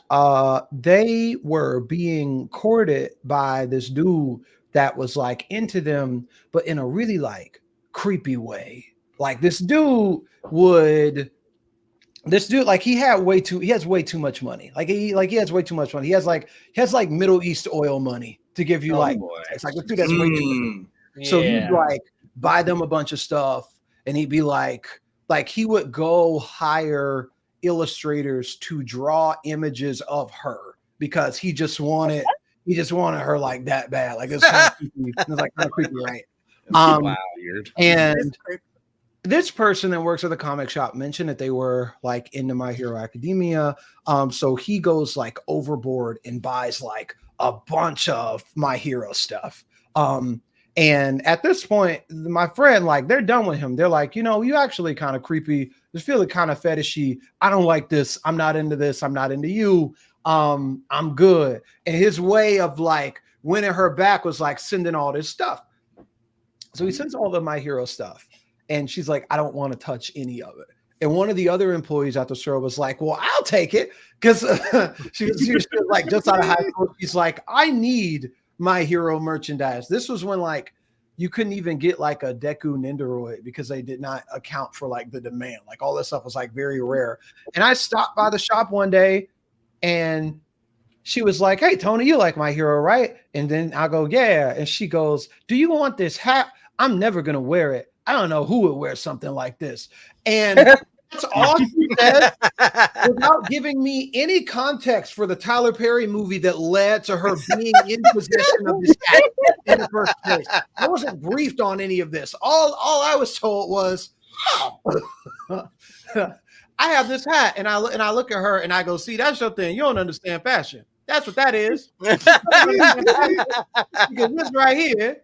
they were being courted by this dude that was like into them, but in a really like creepy way. Like this dude like he has way too much money. He has way too much money. He has like Middle East oil money to give you it's like this dude that's way too much. So he'd like buy them a bunch of stuff, and he'd be like he would go hire illustrators to draw images of her because he just wanted her like that bad. Like it's kind of creepy. It's like kind of creepy, right? Wow, and this person that works at the comic shop mentioned that they were like into My Hero Academia. So he goes like overboard and buys like a bunch of My Hero stuff. And at this point, my friend, like they're done with him. They're like, you actually kind of creepy. Just feeling kind of fetishy. I don't like this. I'm not into this. I'm not into you. I'm good. And his way of like winning her back was like sending all this stuff. So he sends all the My Hero stuff. And she's like, I don't want to touch any of it. And one of the other employees at the store was like, well, I'll take it. Because she was like just out of high school. She's like, I need My Hero merchandise. This was when like you couldn't even get like a Deku Nendoroid because they did not account for like the demand. Like all this stuff was like very rare. And I stopped by the shop one day and she was like, hey, Tony, you like My Hero, right? And then I go, yeah. And she goes, do you want this hat? I'm never going to wear it. I don't know who would wear something like this. And that's all she said without giving me any context for the Tyler Perry movie that led to her being in possession of this hat in the first place. I wasn't briefed on any of this. All I was told was, I have this hat, and I look at her and I go, see, that's your thing. You don't understand fashion. That's what that is. Because this right here,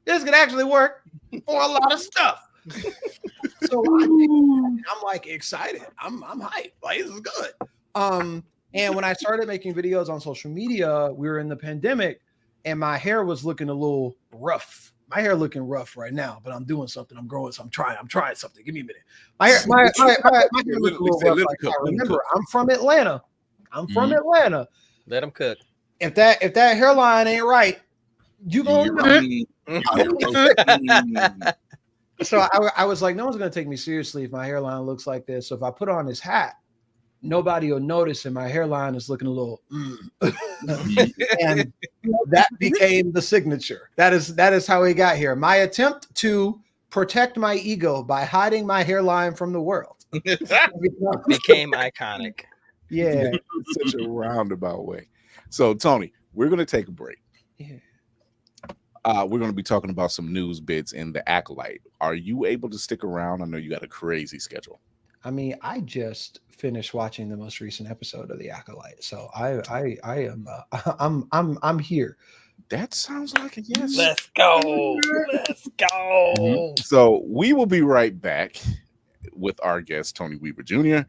this could actually work for a lot of stuff. So I'm like excited. I'm hyped. Like this is good. And when I started making videos on social media, we were in the pandemic, and my hair was looking a little rough. My hair looking rough right now, but I'm doing something. I'm growing. So I'm trying something. Give me a minute. My hair looking a little rough. Like, remember, I'm from Atlanta. Atlanta. Let them cook. If that hairline ain't right, you gonna know. So I was like, no one's gonna take me seriously if my hairline looks like this. So if I put on this hat, nobody will notice, and my hairline is looking a little. And that became the signature. That is how we got here. My attempt to protect my ego by hiding my hairline from the world became iconic. Yeah, such a roundabout way. So Tony, we're gonna take a break. Yeah. We're going to be talking about some news bits in The Acolyte. Are you able to stick around? I know you got a crazy schedule. I mean, I just finished watching the most recent episode of The Acolyte, so I am I'm here. That sounds like a yes. Let's go. Let's go. Mm-hmm. So we will be right back with our guest Tony Weaver Jr.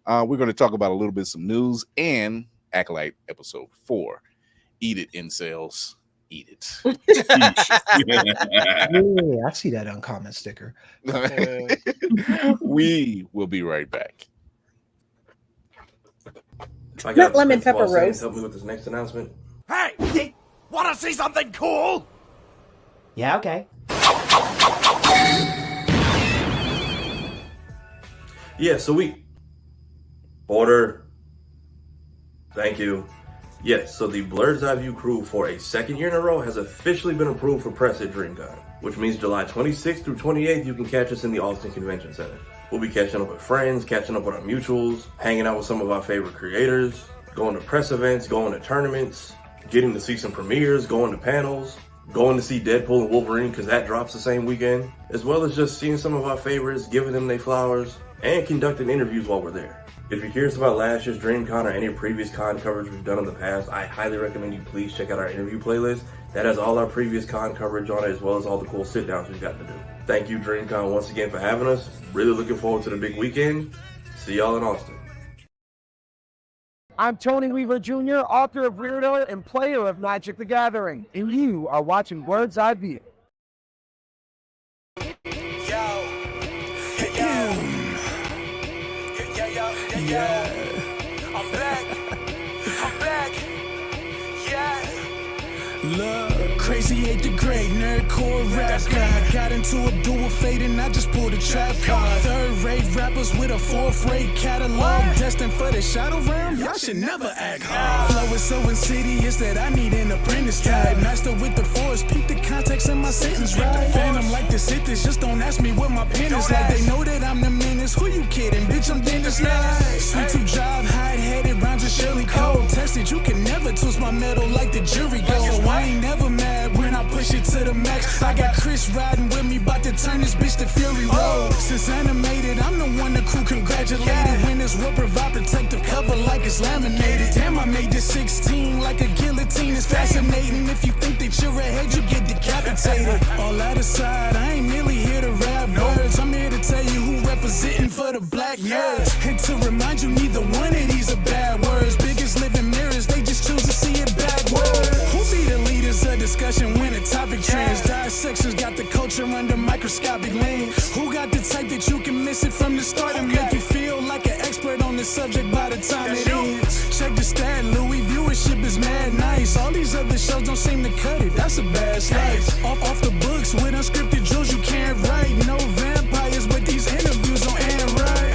We're going to talk about a little bit some news and Acolyte episode 4. Eat it, incels. Eat it. Yeah, I see that uncommon sticker. We will be right back. I got lemon pepper roast. Help me with this next announcement. Hey, want to see something cool? Yeah, okay. Yeah, so order. Thank you. Yes, so the Blurred's Eye View crew for a second year in a row has officially been approved for press at DreamCon, which means July 26th through 28th, you can catch us in the Austin Convention Center. We'll be catching up with friends, catching up with our mutuals, hanging out with some of our favorite creators, going to press events, going to tournaments, getting to see some premieres, going to panels, going to see Deadpool and Wolverine because that drops the same weekend, as well as just seeing some of our favorites, giving them their flowers, and conducting interviews while we're there. If you're curious about last year's DreamCon or any previous con coverage we've done in the past, I highly recommend you please check out our interview playlist. That has all our previous con coverage on it, as well as all the cool sit-downs we've gotten to do. Thank you, DreamCon, once again for having us. Really looking forward to the big weekend. See y'all in Austin. I'm Tony Weaver Jr., author of Weirdo and player of Magic the Gathering, and you are watching Bird's Eye View. Yeah, I'm back, yeah. Look, crazy 8th degree, nerdcore rap guy. Got into a duel fate and I just pulled a trap card. Third-rate rappers with a fourth-rate catalog. Destined for the shadow realm, y'all should never act hard. Flow is so insidious that I need an apprentice type. Master with the force, peep the context in my sentence, right? Phantom like the Sithis, just don't ask me what my pen is like. They know that I'm the menace, who you kidding? Bitch, I'm Dennis Knight. Sweet to drive, hide-headed, rhymes are Shirley Cole. Tested, you can never twist my metal like the jury goes. I ain't never mad when I push it to the max. I got Chris riding with me, bout to turn this bitch to Fury Road. Since animated, I'm the one the crew congratulated. When this will provide protective cover like it's laminated. Damn, I made this 16 like a guillotine. It's fascinating. If you think that you're ahead, you get decapitated. All that aside, I ain't merely here to rap words. I'm here to tell you who representing for the black nerds. And to remind you, neither one of these are bad words. Biggest living mirrors, they just choose to see it backwards. Who be the leaders of discussion when a topic trends? Dissections got the culture under microscopic lens. Who got the type that you can miss it from the start and make you feel like an expert on the subject by the time it ends? Check the stat, Louis, viewership is mad nice. All these other shows don't seem to cut it, that's a bad slice. Off the books with unscripted jewels you can't write. No vampires, but these interviews don't end right.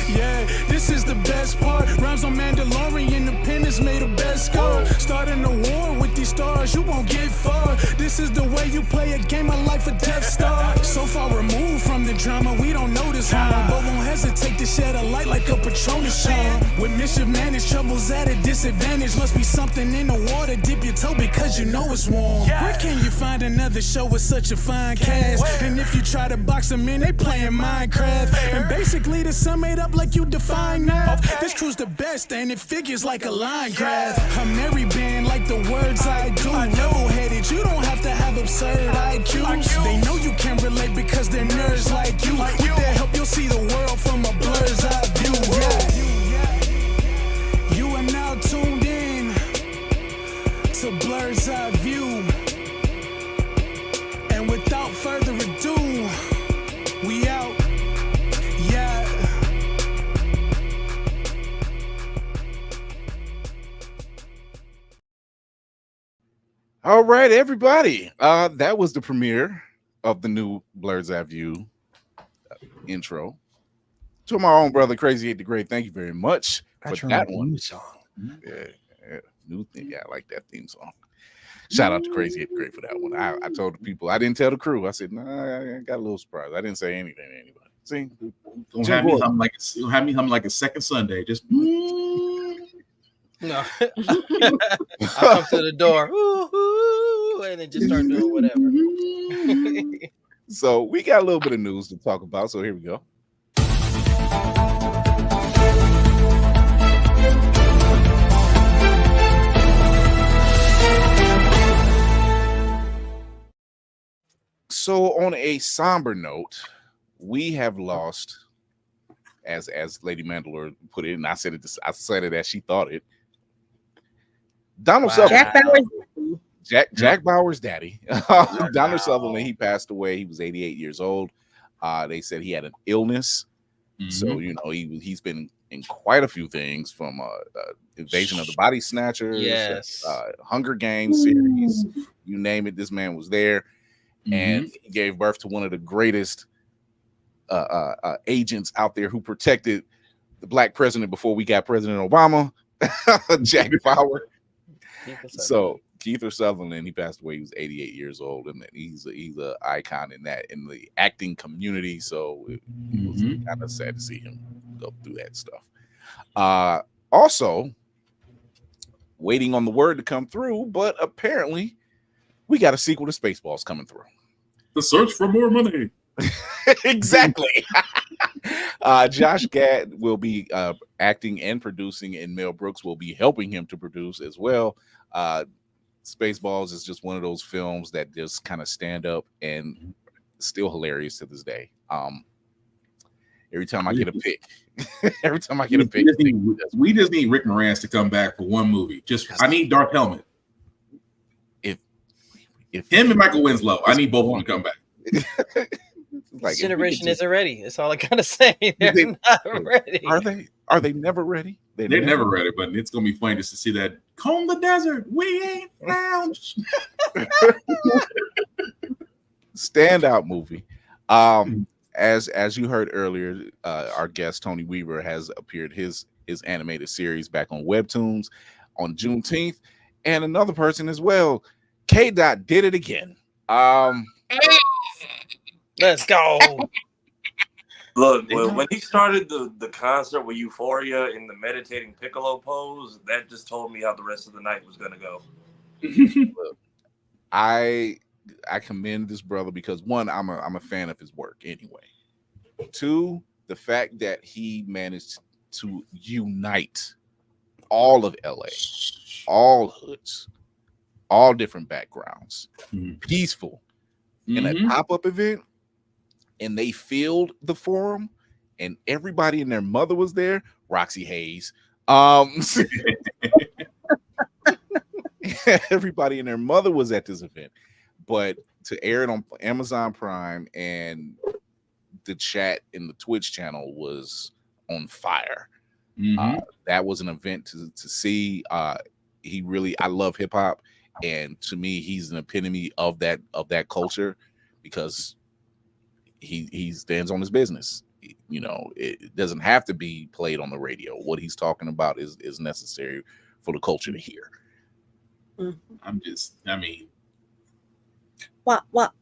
Yeah, this is the best part. Rhymes on Mandalorian, the pen is made of best score. Starting a war with these stars, you won't get far. This is the way you play a game of life or Death Star. So far removed from the drama, we don't notice harm, but won't hesitate to shed a light like a Patronus charm. With mischief managed, troubles at a disadvantage. Must be something in the water, dip your toe because you know it's warm. Where can you find another show with such a fine cast? And if you try to box them in, they playing Minecraft. And basically to sum it up like you define now, this crew's the best and it figures like a line graph. A merry band like the words I do. Level-headed, you don't have to have absurd IQs. They know you can relate because they're nerds like you. With their help, you'll see the world from a blur's eye view. Yeah. You are now tuned in to Blur's Eye View. And without further ado, we out. Yeah. All right, everybody. That was the premiere of the new Blur's Eye View intro. To my own brother, Crazy 8 the Great, thank you very much for that one. Song. Yeah, new thing. Yeah, I like that theme song. Shout out to Crazy 8 the Great for that one. I told the people, I didn't tell the crew. I said, nah, I got a little surprise. I didn't say anything to anybody. See, Don't have me humming like a second Sunday. Just No. I come to the door, and then just start doing whatever. So we got a little bit of news to talk about. So here we go. So on a somber note, we have lost, as Lady Mandalore put it, and I said it as she thought it. Donald Sutherland, Jack Bauer's daddy, Donald Sutherland. He passed away. He was 88 years old. They said he had an illness, so you know he's been in quite a few things, from Invasion of the Body Snatchers, Hunger Games series, you name it. This man was there, and he gave birth to one of the greatest agents out there who protected the black president before we got President Obama, Jack Bauer. So Kiefer Sutherland, he passed away. He was 88 years old, and he's an icon in the acting community. So it was kind of sad to see him go through that stuff. Also, waiting on the word to come through, but apparently we got a sequel to Spaceballs coming through. The Search for More Money. Exactly. Josh Gad will be acting and producing, and Mel Brooks will be helping him to produce as well. Spaceballs is just one of those films that just kind of stand up and still hilarious to this day. Every time I get a pick, we just need Rick Moranis to come back for one movie. I need Dark Helmet. If him and Michael Winslow, I need both of them to come back. This generation isn't ready. That's all I gotta say. They're not ready. Are they never ready? They're never ready, but it's gonna be funny just to see that comb the desert. We ain't found. Standout movie. As you heard earlier, our guest Tony Weaver has appeared his animated series back on Webtoons on Juneteenth, and another person as well. K. Dot did it again. Let's go. Look, when he started the concert with Euphoria in the meditating piccolo pose, that just told me how the rest of the night was gonna go. I commend this brother because one, I'm a fan of his work anyway. Two, the fact that he managed to unite all of LA, all hoods, all different backgrounds, peaceful, in a pop-up event, and they filled the forum, and everybody and their mother was there. Roxy Hayes, everybody and their mother was at this event. But to air it on Amazon Prime, and the chat in the Twitch channel was on fire. That was an event to see. I love hip hop, and to me, he's an epitome of that culture because he stands on his business. You know, it doesn't have to be played on the radio. What he's talking about is necessary for the culture to hear. What? Let's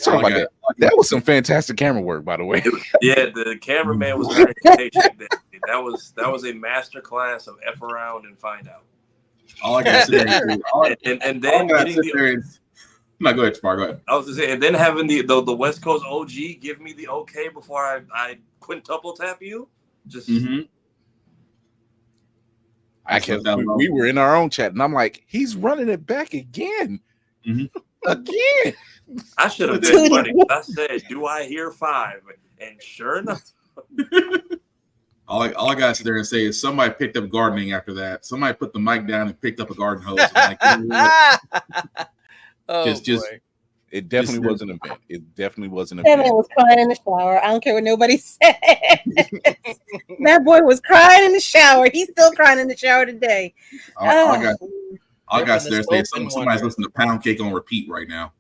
talk about that. That was some fantastic camera work, by the way. Yeah, the cameraman was very patient. That was a master class of F around and find out. All I got to say, and then getting no, go ahead, Spar. Go ahead. I was to say, and then having the West Coast OG give me the okay before I quintuple tap you. Just we were in our own chat, and I'm like, he's running it back again. Again. I should have been funny. I said, "Do I hear 5?" And sure enough, all I got to sit there and say is somebody picked up gardening after that. Somebody put the mic down and picked up a garden hose. Boy. It definitely was an event. It definitely was an event. That man was crying in the shower. I don't care what nobody said. That boy was crying in the shower. He's still crying in the shower today. I got to there say somebody's listening to Pound Cake on repeat right now.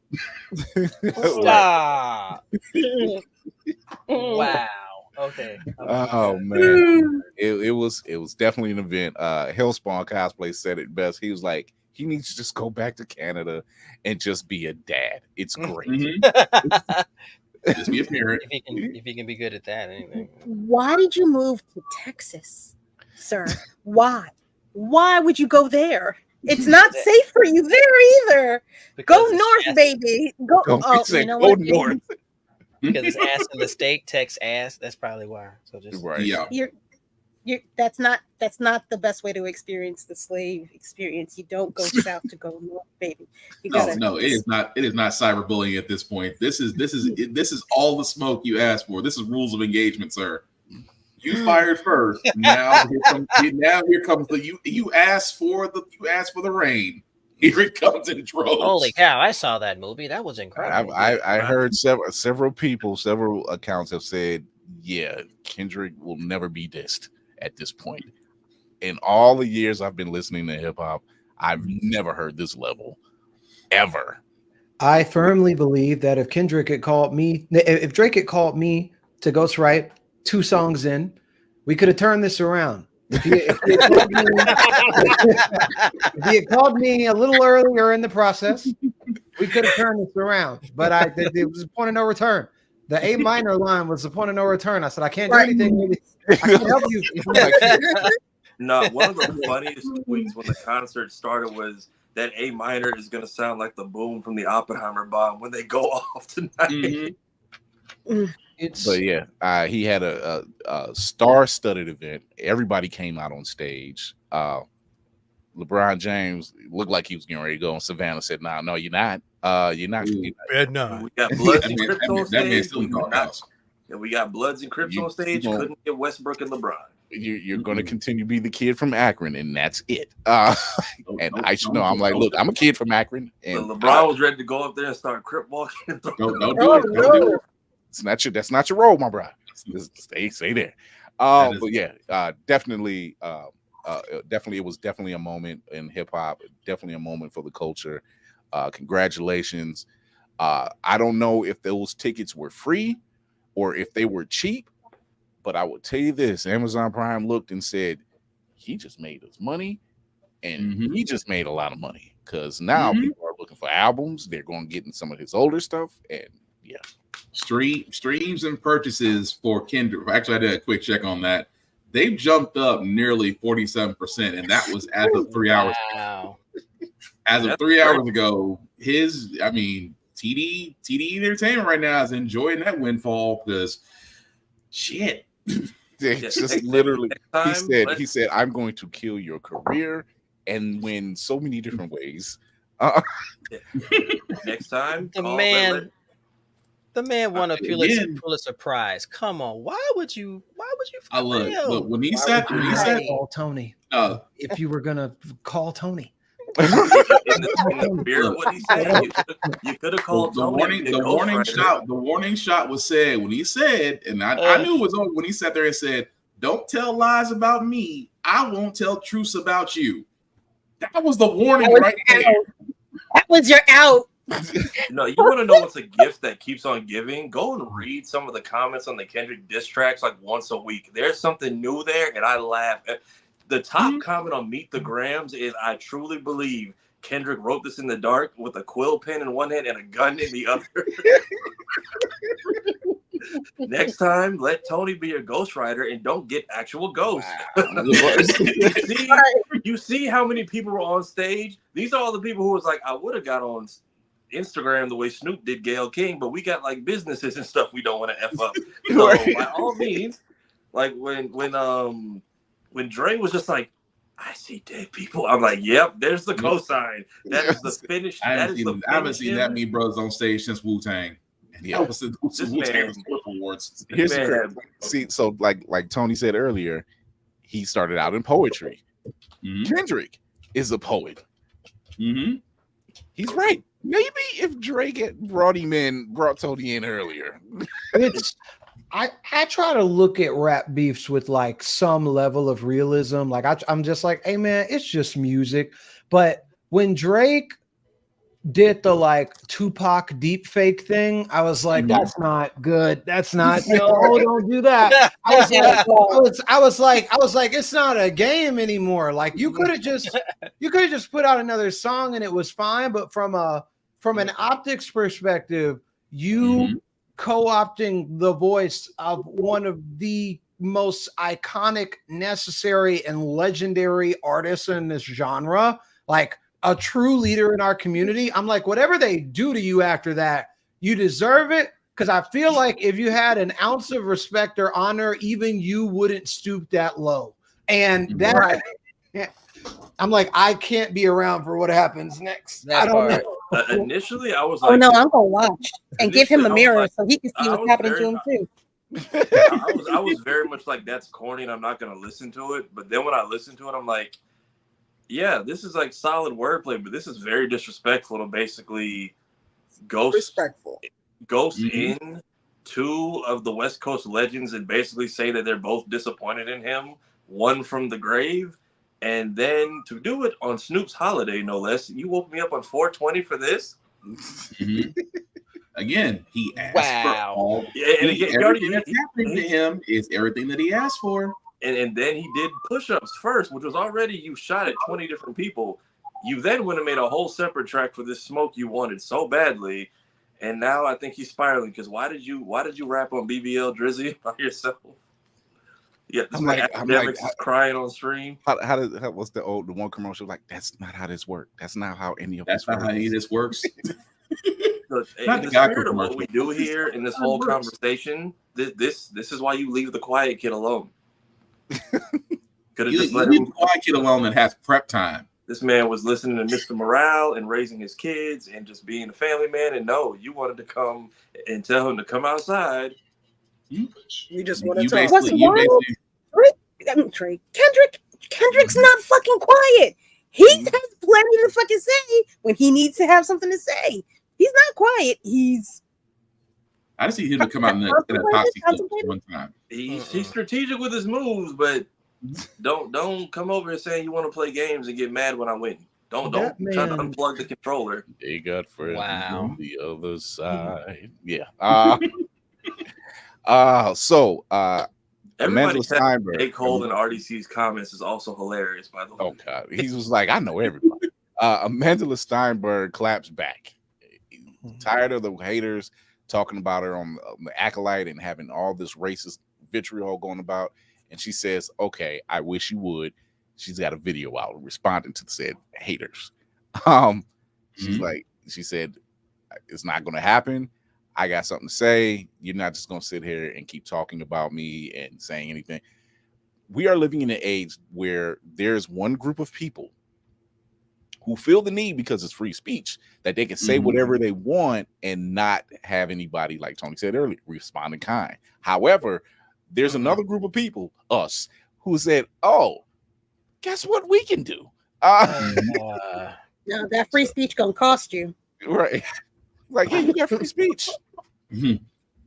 Stop. Wow. Okay. Oh man, it was definitely an event. Hellspawn Cosplay said it best. He was like, he needs to just go back to Canada and just be a dad. It's great. Just be a parent. If he can be good at that, anything. Why did you move to Texas, sir? Why? Why would you go there? It's not safe for you there either. Go north, baby. Go. You know what? North. Because it's ass in the state, Tex ass. That's probably why. So just right. You're that's not the best way to experience the slave experience. You don't go south to go north, baby. No, it is not. It is not cyberbullying at this point. This is all the smoke you asked for. This is rules of engagement, sir. You fired first. Now here comes the you asked for the rain. Here it comes in droves. Holy cow! I saw that movie. That was incredible. I heard several people, several accounts have said, yeah, Kendrick will never be dissed at this point. In all the years I've been listening to hip hop, I've never heard this level ever. I firmly believe that if Kendrick had called me, if Drake had called me to ghostwrite 2 songs in, we could have turned this around. If he had called me a little earlier in the process, we could have turned this around. But it was a point of no return. The A minor line was the point of no return. I said, I can't do anything. I can't help you. No, one of the funniest tweets when the concert started was that A minor is going to sound like the boom from the Oppenheimer bomb when they go off tonight. But yeah, he had a star-studded event. Everybody came out on stage. LeBron James looked like he was getting ready to go, and Savannah said, "No, you're not. You're not. We got Bloods and Crips on stage. We got Bloods and Crips on stage. Couldn't get Westbrook and LeBron. You're going to continue to be the kid from Akron, and that's it. And I should know. I'm like, look, I'm a kid from Akron, and LeBron was ready to go up there and start Crip walking. Don't do it. Don't do it. That's not your role, my bro. Stay there. But yeah, definitely, it was definitely a moment in hip hop. Definitely a moment for the culture. Congratulations. I don't know if those tickets were free or if they were cheap, but I will tell you this: Amazon Prime looked and said, he just made us money, and he just made a lot of money, because now people are looking for albums. They're going to get in some of his older stuff, and yeah. Streams and purchases for Kendrick. Actually, I did a quick check on that. They've jumped up nearly 47%, and that was as of 3 hours. Wow. As of 3 hours ago, TD Entertainment right now is enjoying that windfall, because shit. Just literally, he said, I'm going to kill your career and win so many different ways. Next time, the man won a Pulitzer Prize. Come on, why would you? Look when he said call Tony. If you were gonna call Tony. in the spirit, what he said, you could have called Tony. The warning shot was said when he said, and I knew it was on when he sat there and said, "Don't tell lies about me. I won't tell truths about you." That was the warning right there. That was your out. No, you want to know what's a gift that keeps on giving? Go and read some of the comments on the Kendrick diss tracks like once a week. There's something new there, and I laugh. The top comment on Meet the Grams is, I truly believe Kendrick wrote this in the dark with a quill pen in one hand and a gun in the other. Next time, let Tony be your ghostwriter and don't get actual ghosts. You see how many people were on stage? These are all the people who was like, I would have got on Instagram the way Snoop did Gayle King, but we got like businesses and stuff we don't want to F up. So by all means, like when Dre was just like, I see dead people, I'm like, yep, there's the cosign. That is the finish. I haven't seen that many brothers on stage since Wu-Tang. Yeah, Wu-Tang awards. Here's the see, so like Tony said earlier, he started out in poetry. Kendrick is a poet. He's right. Maybe if Drake had brought Tony in earlier. I try to look at rap beefs with like some level of realism. Like I'm just like, hey man, it's just music. But when Drake did the like Tupac deep fake thing, I was like, that's not good. That's not, no, don't do that. I was like, it's not a game anymore. Like you could have just put out another song and it was fine. But from an optics perspective, you co-opting the voice of one of the most iconic, necessary, and legendary artists in this genre, like a true leader in our community. I'm like, whatever they do to you after that, you deserve it. Because I feel like if you had an ounce of respect or honor, even you wouldn't stoop that low. And that, I'm like, I can't be around for what happens next. I don't know. Initially, I was like, oh no, I'm gonna watch and give him a mirror so he can see what's happening to him too. I was very much like, that's corny and I'm not gonna listen to it. But then when I listened to it, I'm like, yeah, this is like solid wordplay, but this is very disrespectful to basically ghost in two of the West Coast legends and basically say that they're both disappointed in him, one from the grave. And then to do it on Snoop's holiday, no less. You woke me up on 420 for this? Again, he asked for all. Everything that's happening to him is everything that he asked for. And then he did push-ups first, which was already, you shot at 20 different people. You then went and made a whole separate track for this smoke you wanted so badly. And now I think he's spiraling, because why did you rap on BBL Drizzy by yourself? Yeah, this academics is crying on stream. How what's the one commercial like? That's not how this works. That's not how any of this works. Not in the the Geico spirit of what commercial. we do here in this whole conversation, this is why you leave the quiet kid alone. Could have just let leave him. the quiet kid alone that has prep time. This man was listening to Mr. Morale and raising his kids and just being a family man. And no, you wanted to come and tell him to come outside. You just want to You talk. basically Kendrick's not fucking quiet. He has plenty to fucking say when he needs to have something to say. He's not quiet. I just see him to come out in a toxic one time. He's strategic with his moves, but don't come over here saying you want to play games and get mad when I win. Don't try to unplug the controller. They got friends on the other side. Yeah. Everybody Amanda said Steinberg. J. Cole and RDC's comments is also hilarious, by the way. Oh God, he was like, I know everybody. Amanda Steinberg claps back. Tired of the haters talking about her on the Acolyte and having all this racist vitriol going about, and she says, "Okay, I wish you would." She's got a video out responding to said haters. She's like, she said, "It's not going to happen. I got something to say. You're not just going to sit here and keep talking about me and saying anything." We are living in an age where there's one group of people who feel the need, because it's free speech, that they can say whatever they want and not have anybody, like Tony said earlier, respond in kind. However, there's another group of people, us, who said, "Oh, guess what we can do?" That free speech gonna cost you. Right. Like, yeah, you got free speech.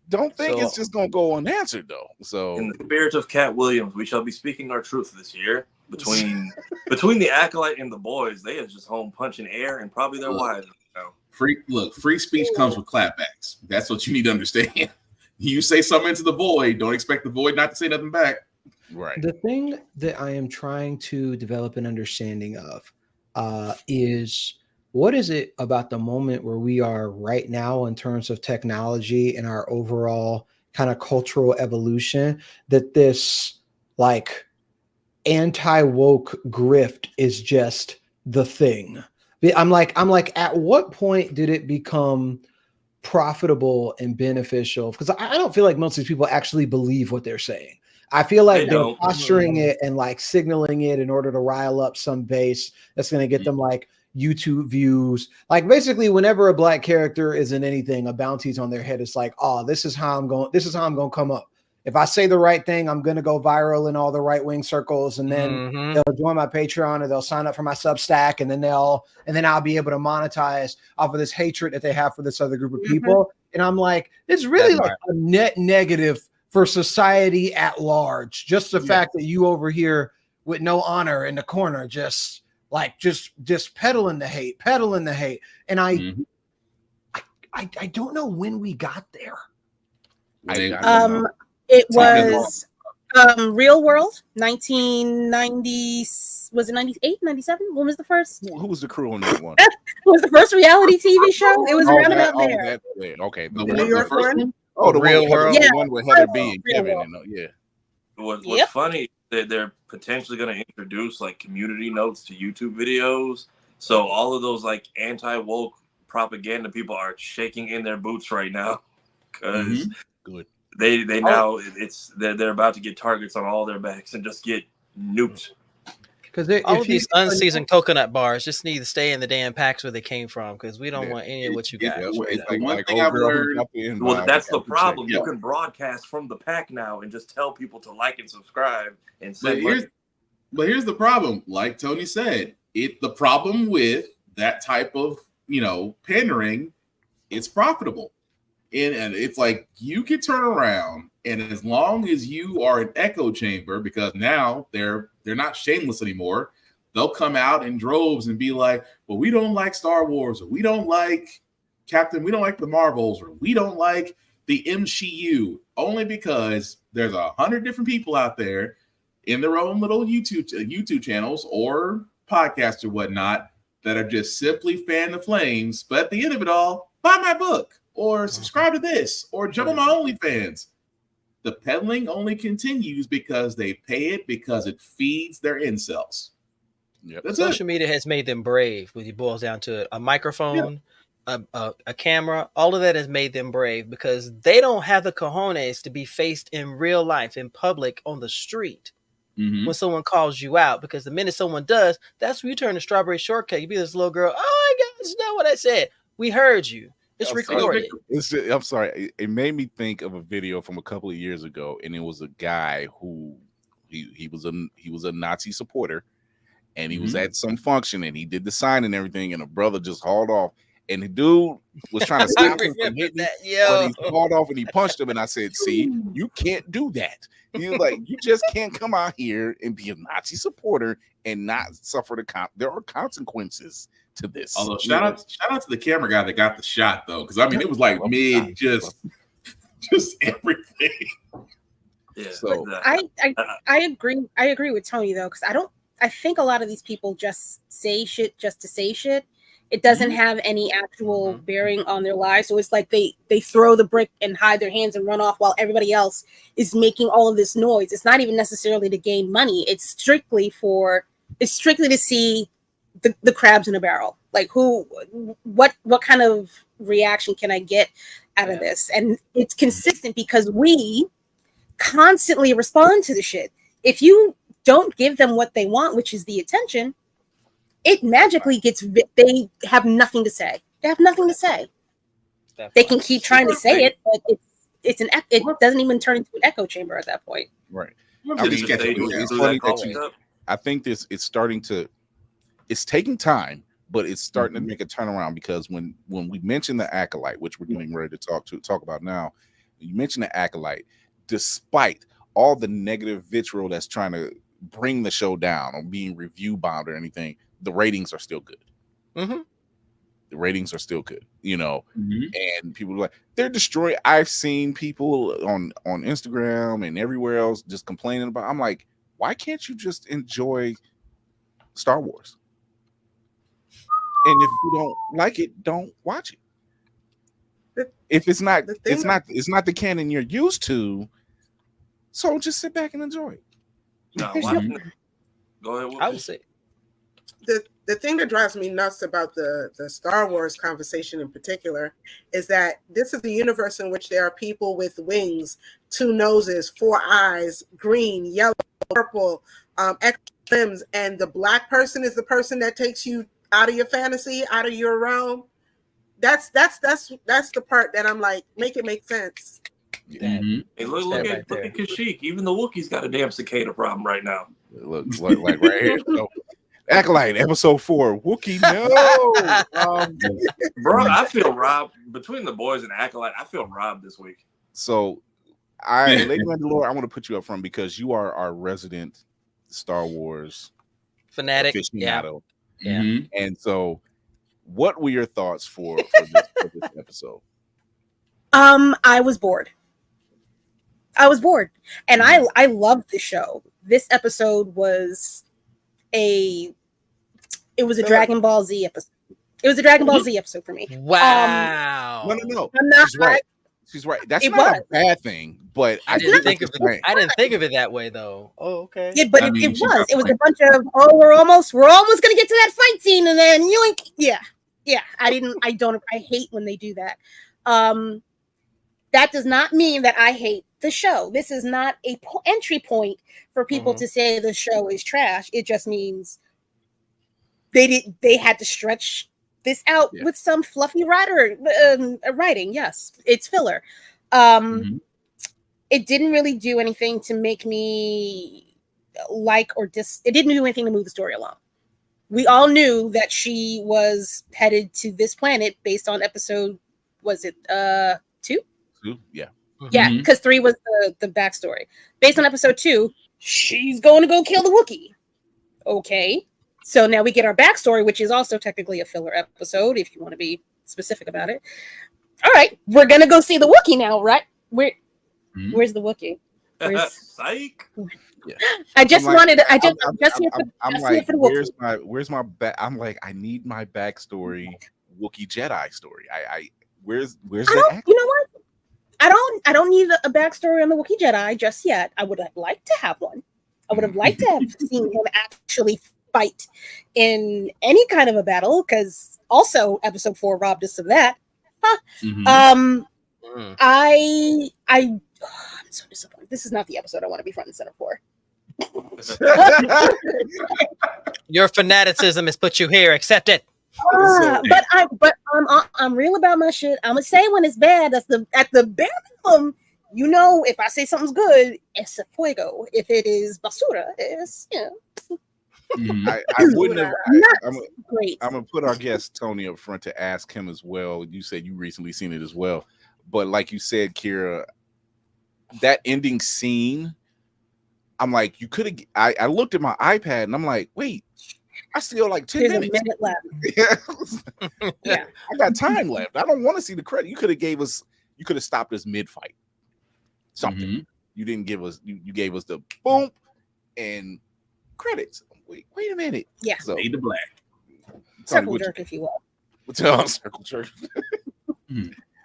Don't think it's just gonna go unanswered though. So, in the spirit of Cat Williams, we shall be speaking our truth this year. Between the Acolyte and the boys, they are just home punching air and probably their wives. Free speech comes with clapbacks. That's what you need to understand. You say something into the void, don't expect the void not to say nothing back. Right. The thing that I am trying to develop an understanding of is, what is it about the moment where we are right now in terms of technology and our overall kind of cultural evolution, that this like anti-woke grift is just the thing? I'm like, at what point did it become profitable and beneficial? Because I don't feel like most of these people actually believe what they're saying. I feel like they're posturing it and like signaling it in order to rile up some base that's going to get them like YouTube views. Like basically, whenever a black character is in anything, a bounty's on their head. It's like, oh, this is how I'm going to come up. If I say the right thing, I'm going to go viral in all the right wing circles, and then they'll join my Patreon or they'll sign up for my Substack, and then I'll be able to monetize off of this hatred that they have for this other group of people. And I'm like, it's really like a net negative for society at large. Just the fact that you over here with no honor in the corner, just peddling the hate. And I don't know when we got there. It was Real World, 1990. Was it 98, 97? When was the first? Who was the crew on that one? It was the first reality TV show. It was around about there. Okay. The New York one? Oh, the Real World. The one with Heather B and Kevin. What's funny, they're potentially going to introduce like community notes to YouTube videos. So all of those like anti-woke propaganda people are shaking in their boots right now, because good. They now they're about to get targets on all their backs and just get nuked. Because all of these unseasoned coconut bars just need to stay in the damn packs where they came from, because we don't want any of what you got. One thing I've learned. Well, that's the problem. You can broadcast from the pack now and just tell people to like and subscribe and send money. But here's the problem. Like Tony said, the problem with that type of pandering, it's profitable. And it's like you can turn around, and as long as you are an echo chamber, because now they're not shameless anymore, they'll come out in droves and be like, well, we don't like Star Wars, or we don't like we don't like the Marvels, or we don't like the MCU, only because there's 100 different people out there in their own little YouTube channels or podcasts or whatnot that are just simply fan the flames. But at the end of it all, buy my book, or subscribe to this, or jump on my OnlyFans. The peddling only continues because they pay it, because it feeds their incels. Social media has made them brave when it boils down to it. A microphone, a camera, all of that has made them brave because they don't have the cojones to be faced in real life, in public, on the street. When someone calls you out, because the minute someone does, that's when you turn to strawberry shortcake. You be this little girl, oh my God, that's not what I said. We heard you. It's recorded. I'm sorry. It made me think of a video from a couple of years ago, and it was a guy who he was a Nazi supporter, and he was at some function, and he did the sign and everything, and a brother just hauled off, and the dude was trying to stop him from hitting that, but he hauled off and he punched him, and I said, "See, you can't do that. You just can't come out here and be a Nazi supporter and not suffer there are consequences to this." Although shout out to the camera guy that got the shot though, because I mean it was like mid just everything. Yeah, so I agree with Tony though, because I think a lot of these people just say shit just to say shit. It doesn't have any actual bearing on their lives. So it's like they throw the brick and hide their hands and run off while everybody else is making all of this noise. It's not even necessarily to gain money. It's strictly to see the crabs in a barrel. Like what kind of reaction can I get out of this? And it's consistent because we constantly respond to the shit. If you don't give them what they want, which is the attention, it magically gets. They have nothing to say. They have nothing to say. They can keep trying to say it, but it doesn't even turn into an echo chamber at that point. Right. I mean, it's funny that I think it's taking time, but it's starting to make a turnaround, because when we mentioned the Acolyte, which we're getting ready to talk about now, you mentioned the Acolyte, despite all the negative vitriol that's trying to bring the show down or being review bombed or anything, the ratings are still good. The ratings are still good, and people are like, they're destroying. I've seen people on Instagram and everywhere else just complaining about. I'm like, why can't you just enjoy Star Wars? And if you don't like it, don't watch it. If it's not the canon you're used to, so just sit back and enjoy it. No, go ahead. I would say the thing that drives me nuts about the Star Wars conversation in particular is that this is a universe in which there are people with wings, 2 noses, 4 eyes, green, yellow, purple, extra limbs, and the black person is the person that takes you out of your fantasy, out of your realm. That's the part that I'm like, make it make sense. Hey, look at Kashyyyk. Even the Wookiees got a damn cicada problem right now. Look like right here. So, Acolyte, episode 4, Wookiee, no. Bro, I feel robbed. Between the boys and Acolyte, I feel robbed this week. So, Lady Mandalore, I want to put you up front because you are our resident Star Wars fanatic. Aficionado. Yeah. And so, what were your thoughts for this episode? I was bored. And I loved the show. This episode was a Dragon Ball Z episode. It was a Dragon Ball Z episode for me. Wow. No. I'm not. She's right. That's not a bad thing, but I didn't think of it that way though. Oh, okay. Yeah, but it was. It was a bunch of we're almost gonna get to that fight scene, and then yoink. Yeah. I hate when they do that. That does not mean that I hate the show. This is not a entry point for people to say the show is trash. It just means they had to stretch this out with some fluffy writing. Yes, it's filler. It didn't really do anything to make me like or it didn't do anything to move the story along. We all knew that she was headed to this planet based on episode, was it 2? 2, yeah. Yeah, because 3 was the backstory. Based on episode 2, she's going to go kill the Wookiee. Okay. So now we get our backstory, which is also technically a filler episode, if you want to be specific about it. All right, we're going to go see the Wookiee now, right? Where's the Wookiee? Psych. Yeah. I just wanted. Where's my back? I'm like, I need my backstory, Wookiee Jedi story. Where's that? You know what? I don't need a backstory on the Wookiee Jedi just yet. I would have liked to have one. I would have liked to have seen him actually fight in any kind of a battle, because also episode 4 robbed us of that. Huh. I'm so disappointed. This is not the episode I want to be front and center for. Your fanaticism has put you here. Accept it. But I'm real about my shit. I'm gonna say when it's bad. That's at the bare minimum. You know, if I say something's good, it's a fuego. If it is basura, it's I wouldn't have. Great. I'm gonna put our guest Tony up front to ask him as well. You said you recently seen it as well, but like you said, Kira, that ending scene, I'm like, you could have. I looked at my iPad and I'm like, wait, I still like 10 There's minutes. a minute left. Yeah, I got time left. I don't want to see the credit. You could have gave us. You could have stopped us mid fight. Something. You didn't give us. You gave us the boom and credits. Wait a minute. Yeah. So, Fade to black. Circle jerk, if you will. Circle jerk.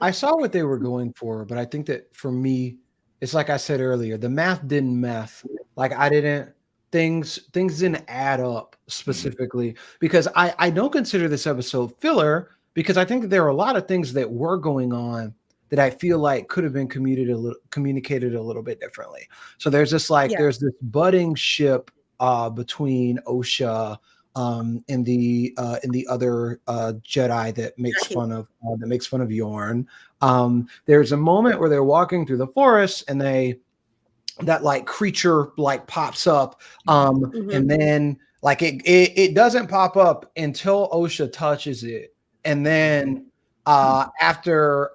I saw what they were going for, but I think that for me, it's like I said earlier, the math didn't math. Like I didn't things didn't add up specifically because I don't consider this episode filler because I think that there are a lot of things that were going on that I feel like could have been communicated a little bit differently. So there's this there's this budding ship between Osha and the other Jedi that makes fun of Yorn. There's a moment where they're walking through the forest and that like creature like pops up and then like it doesn't pop up until Osha touches it, and then after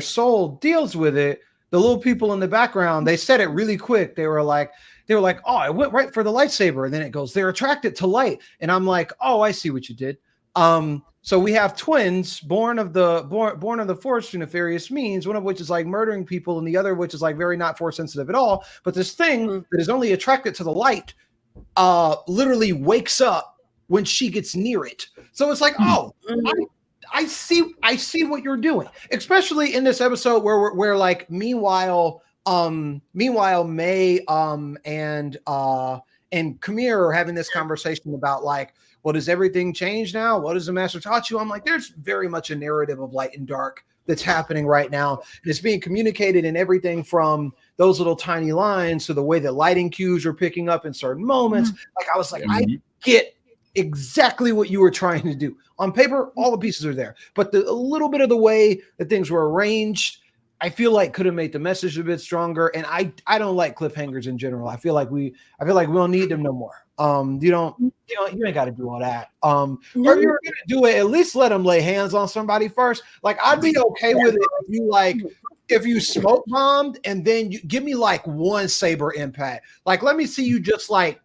Soul deals with it, the little people in the background, they said it really quick. They were like, oh, I went right for the lightsaber. And then it goes, they're attracted to light. And I'm like, oh, I see what you did. So we have twins born of the Force through nefarious means, one of which is like murdering people and the other which is like very not Force sensitive at all. But this thing that is only attracted to the light literally wakes up when she gets near it. So it's like, oh, I see what you're doing, especially in this episode where like meanwhile May and Kamir are having this conversation about like, well, does everything change now? What has the master taught you? I'm like, there's very much a narrative of light and dark that's happening right now. And it's being communicated in everything from those little tiny lines to the way that lighting cues are picking up in certain moments. Like I was like, I get exactly what you were trying to do. On paper, all the pieces are there, but a little bit of the way that things were arranged, I feel like could have made the message a bit stronger. And I don't like cliffhangers in general. I feel like we don't need them no more. You ain't got to do all that. Or if you're gonna do it, at least let them lay hands on somebody first. Like I'd be okay with it if you smoke bombed and then you give me like one saber impact. Like let me see you just like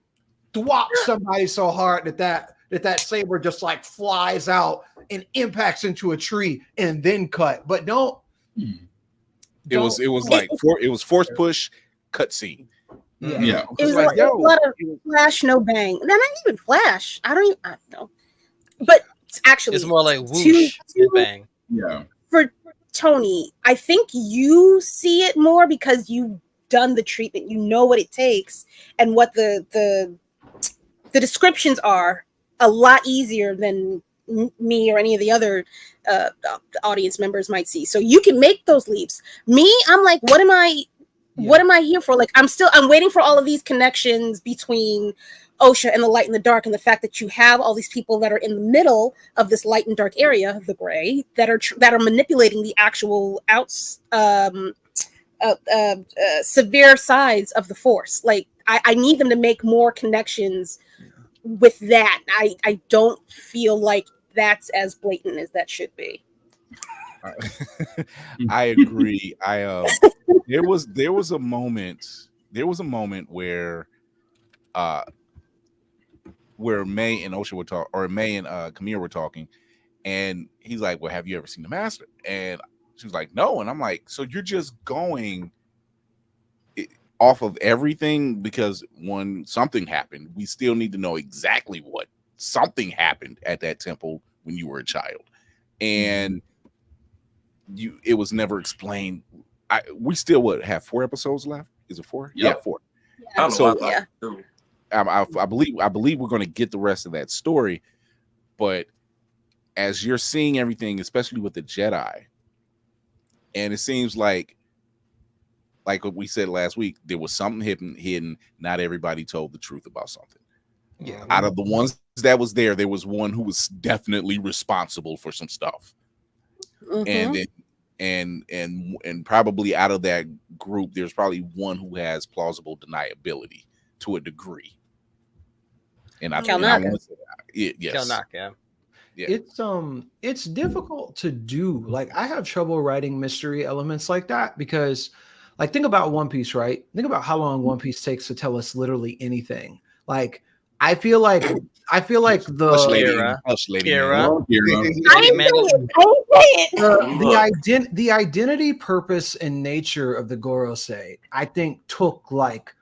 thwop somebody so hard that saber just like flies out and impacts into a tree and then cut. But don't. It was force push cutscene. Yeah. It was like, a lot of flash, no bang. Not even flash. I don't know. But actually, it's more like whoosh and bang. Yeah. For Tony, I think you see it more because you've done the treatment. You know what it takes and what the descriptions are a lot easier than me or any of the other audience members might see. So you can make those leaps. Me, I'm like, what am I here for? Like, I'm waiting for all of these connections between Osha and the light and the dark, and the fact that you have all these people that are in the middle of this light and dark area, the gray, that are manipulating the actual severe sides of the Force. Like, I need them to make more connections with that. I don't feel like that's as blatant as that should be. I agree. There was a moment where May and Osha were talking, or May and Kamir were talking, and he's like, well, have you ever seen the master? And she was like, no. And I'm like, so you're just going off of everything because when something happened, we still need to know exactly what something happened at that temple when you were a child, and it was never explained. We still have 4 episodes left. Is it 4? Yep. Yeah, 4. I don't know. So I believe we're going to get the rest of that story, but as you're seeing everything, especially with the Jedi, and it seems like what we said last week, there was something hidden. Not everybody told the truth about something. Yeah. Out of the ones that was there was one who was definitely responsible for some stuff. And then and probably out of that group, there's probably one who has plausible deniability to a degree. And I want to say that. Yes. Kelnaka. Yeah. It's difficult to do. Like, I have trouble writing mystery elements like that because, like, think about One Piece, right? Think about how long One Piece takes to tell us literally anything. Like, I feel like the the identity, purpose, and nature of the Gorosei, I think, took like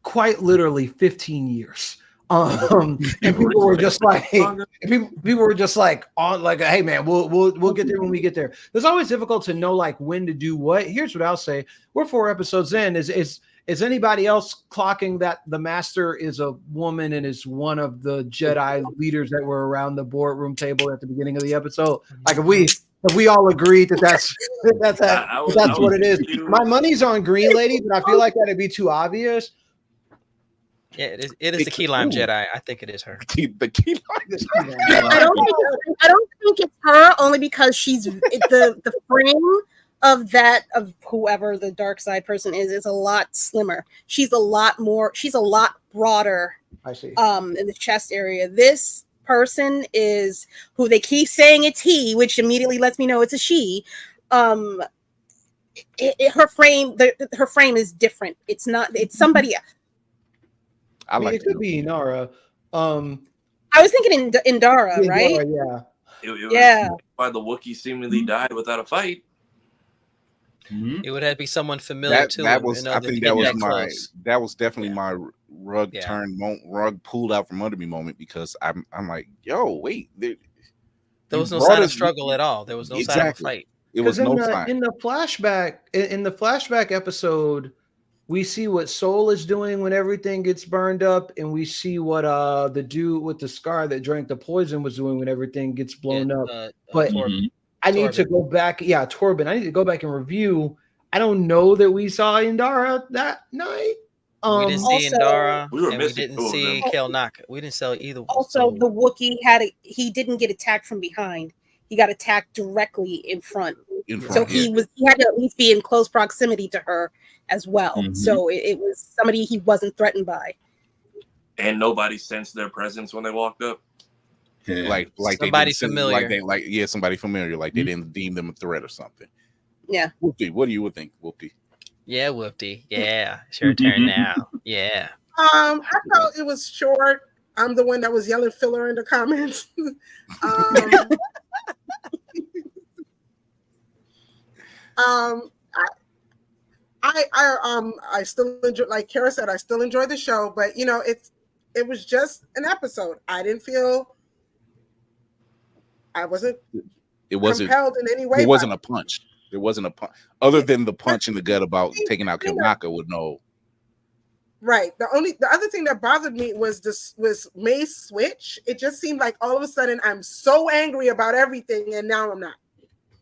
quite literally 15 years. And people were just like, on like, hey man, we'll get there when we get there. It's always difficult to know like when to do what. Here's what I'll say: we're 4 episodes in. Is anybody else clocking that the master is a woman and is one of the Jedi leaders that were around the boardroom table at the beginning of the episode? Like, if we all agreed that's what it is. My money's on Green Lady, but I feel like that'd be too obvious. Yeah, it is the key lime Jedi. I think it is her. The key lime. I don't think it's her, only because she's the frame of whoever the dark side person is a lot slimmer. She's a lot broader. I see. In the chest area. This person is who they keep saying it's he, which immediately lets me know it's a she. Her frame is different. It's somebody else. I mean, it could be Inara. I was thinking Indara, right? Yeah. It was why the Wookiee seemingly died without a fight. It would have to be someone familiar to that him. was definitely my rug rug pulled out from under me moment, because I'm like, yo, wait, there was no sign of struggle at all. There was no sign of a fight. It was no sign. In the flashback episode, we see what Soul is doing when everything gets burned up, and we see what the dude with the scar that drank the poison was doing when everything gets blown up. But I need to go back. Yeah, Torben. I need to go back and review. I don't know that we saw Indara that night. We didn't see Indara. We didn't see Kelnaka. We didn't see either one. Also, the Wookiee he didn't get attacked from behind. He got attacked directly in front. So he had to at least be in close proximity to her as well. So it was somebody he wasn't threatened by. And nobody sensed their presence when they walked up. Yeah. Like somebody familiar. Somebody familiar. Like they didn't deem them a threat or something. Yeah. Whoopty, what do you think, Whoopty? Yeah, Whoopty. Yeah, it's your turn now. Yeah. I thought it was short. I'm the one that was yelling filler in the comments. I still enjoy, like Kara said, I still enjoy the show, but it was just an episode. I didn't feel I wasn't compelled in any way. It wasn't a punch. There wasn't a punch other than the punch in the gut about taking out Kelnaka with no. Right. The other thing that bothered me was May's switch. It just seemed like all of a sudden I'm so angry about everything, and now I'm not.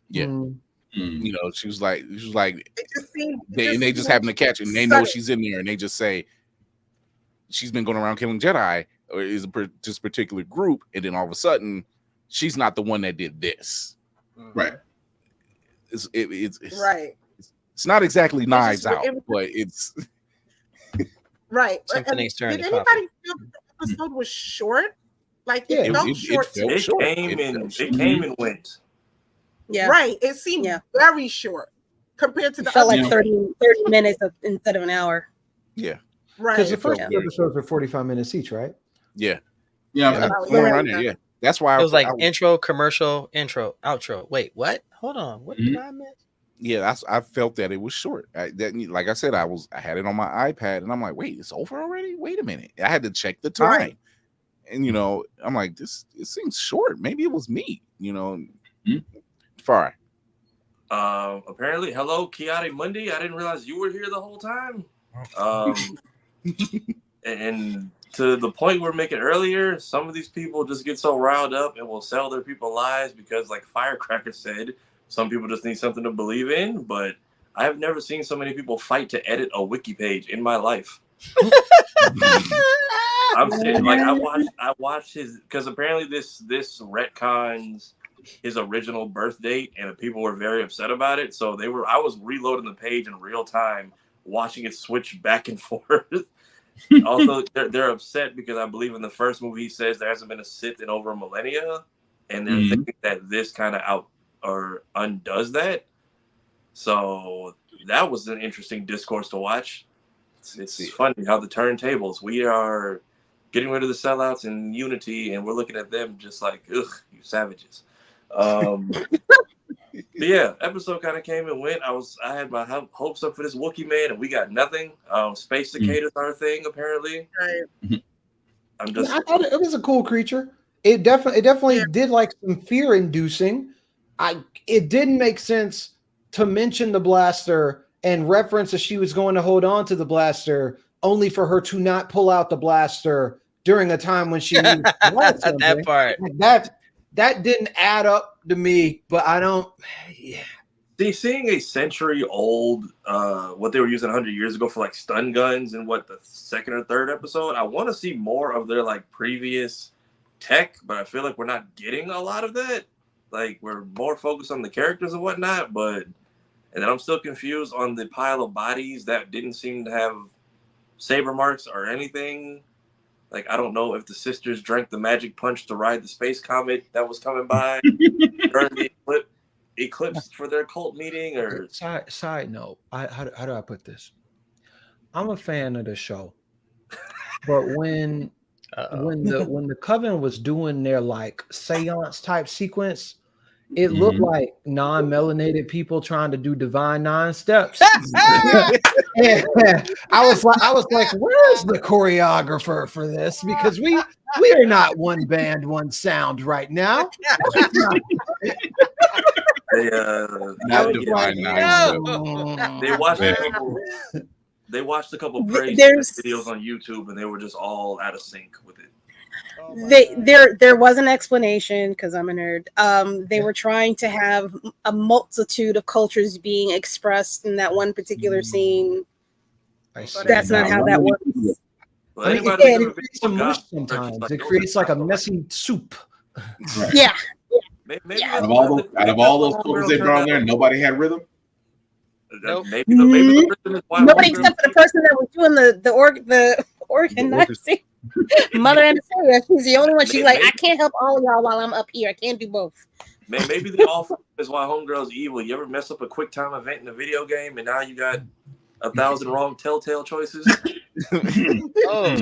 Yeah. She was like, it just seemed, they just happen to catch it, and they know she's in there, and they just say she's been going around killing Jedi, or is this particular group, and then all of a sudden she's not the one that did this. Right. It's right. It's not exactly Knives Out, but it's right. Did anybody feel the episode was short? Like it felt short. It came and went. Yeah. Right. It seemed very short compared to the felt like 30 minutes instead of an hour. Yeah. Right. Because the first episodes are 45 minutes each, right? Yeah. Yeah. Yeah. That's why it was like intro, commercial, intro, outro. Wait, what? Hold on. What did I miss? Yeah, I felt that it was short. Like I said, I had it on my iPad, and I'm like, wait, it's over already? Wait a minute. I had to check the time. Right. And I'm like, it seems short. Maybe it was me, Far. Apparently, hello, Kiati Mundi. I didn't realize you were here the whole time. And to the point we were making earlier, some of these people just get so riled up and will sell their people lies because, like Firecracker said, some people just need something to believe in. But I have never seen so many people fight to edit a wiki page in my life. I'm saying, like, I watched his, because apparently this retcons his original birth date, and people were very upset about it. So I was reloading the page in real time, watching it switch back and forth. Also, they're upset because I believe in the first movie he says there hasn't been a Sith in over a millennia, and they're thinking that this kind of undoes that. So that was an interesting discourse to watch. It's funny how the turntables. We are getting rid of the sellouts and unity, and we're looking at them just like, ugh, you savages. But yeah, episode kind of came and went. I had my hopes up for this Wookiee man, and we got nothing. Space cicadas are a thing apparently. Right. I thought it was a cool creature. It definitely did like some fear inducing. It didn't make sense to mention the blaster and reference that she was going to hold on to the blaster, only for her to not pull out the blaster during a time when she needed that part. That didn't add up to me, but I don't. Yeah. See, seeing a century-old, what they were using 100 years ago for like stun guns in the second or third episode, I want to see more of their like previous tech, but I feel like we're not getting a lot of that. Like, we're more focused on the characters and whatnot, and then I'm still confused on the pile of bodies that didn't seem to have saber marks or anything. Like, I don't know if the sisters drank the magic punch to ride the space comet that was coming by during the eclipse for their cult meeting, or side note. How do I put this? I'm a fan of the show, but when the Coven was doing their like seance type sequence, it looked like non-melanated people trying to do divine 9 steps. Yeah. I was like, where's the choreographer for this? Because we are not one band, one sound right now. They watched a couple praise videos on YouTube, and they were just all out of sync with it. There was an explanation, because I'm a nerd. They were trying to have a multitude of cultures being expressed in that one particular scene. That's not how that works. Well, I mean, it creates a mush sometimes. It creates like a messy soup. Right. Yeah. Maybe out of all those cultures they brought in there, nobody had rhythm. Nope. Maybe the rhythm is why nobody except for the person that was doing the organizing. Mother Anastasia, she's the only one. She's like, I can't help all of y'all while I'm up here. I can't do both. Maybe the all is why Homegirl's evil. You ever mess up a quick time event in a video game, and now you got 1,000 wrong telltale choices? Oh,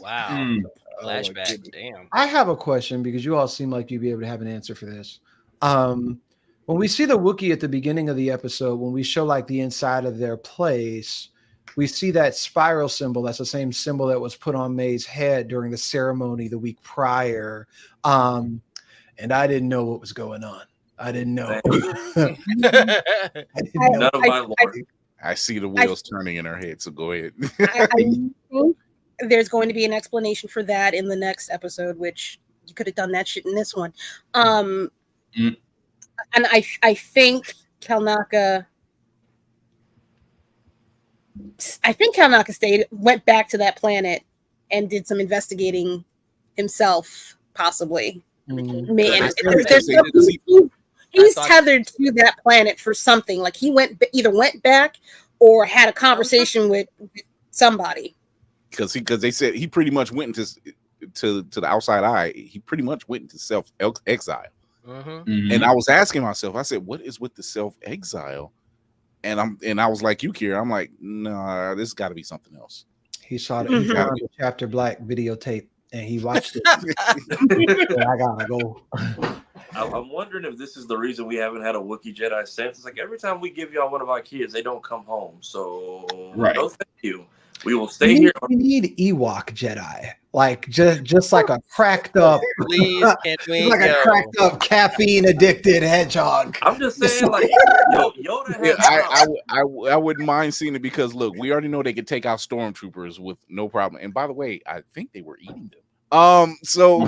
wow. Flashback. Damn. I have a question, because you all seem like you'd be able to have an answer for this. When we see the Wookiee at the beginning of the episode, when we show like the inside of their place, we see that spiral symbol. That's the same symbol that was put on May's head during the ceremony the week prior. And I didn't know what was going on. I didn't know. None of my lore. I see the wheels turning in her head, so go ahead. I think there's going to be an explanation for that in the next episode, which you could have done that shit in this one. And I think Kalnaka went back to that planet and did some investigating himself, possibly. He's tethered to that planet for something. Like, he either went back or had a conversation with somebody. Because they said he pretty much went to the outside eye. He pretty much went into self exile. And I was asking myself, I said, what is with the self exile? And I was like you, Kira. I'm like, nah, this got to be something else. He saw it. He found the Chapter Black videotape and he watched it. I gotta go. I'm wondering if this is the reason we haven't had a Wookiee Jedi since. It's like every time we give y'all one of our kids, they don't come home. So no, thank you. We will stay here. We need Ewok Jedi. like just like a cracked up, Please, can we like a cracked up caffeine addicted hedgehog. I'm just saying, like, Yoda has I wouldn't mind seeing it because look, we already know they could take out stormtroopers with no problem. And by the way, I think they were eating them. So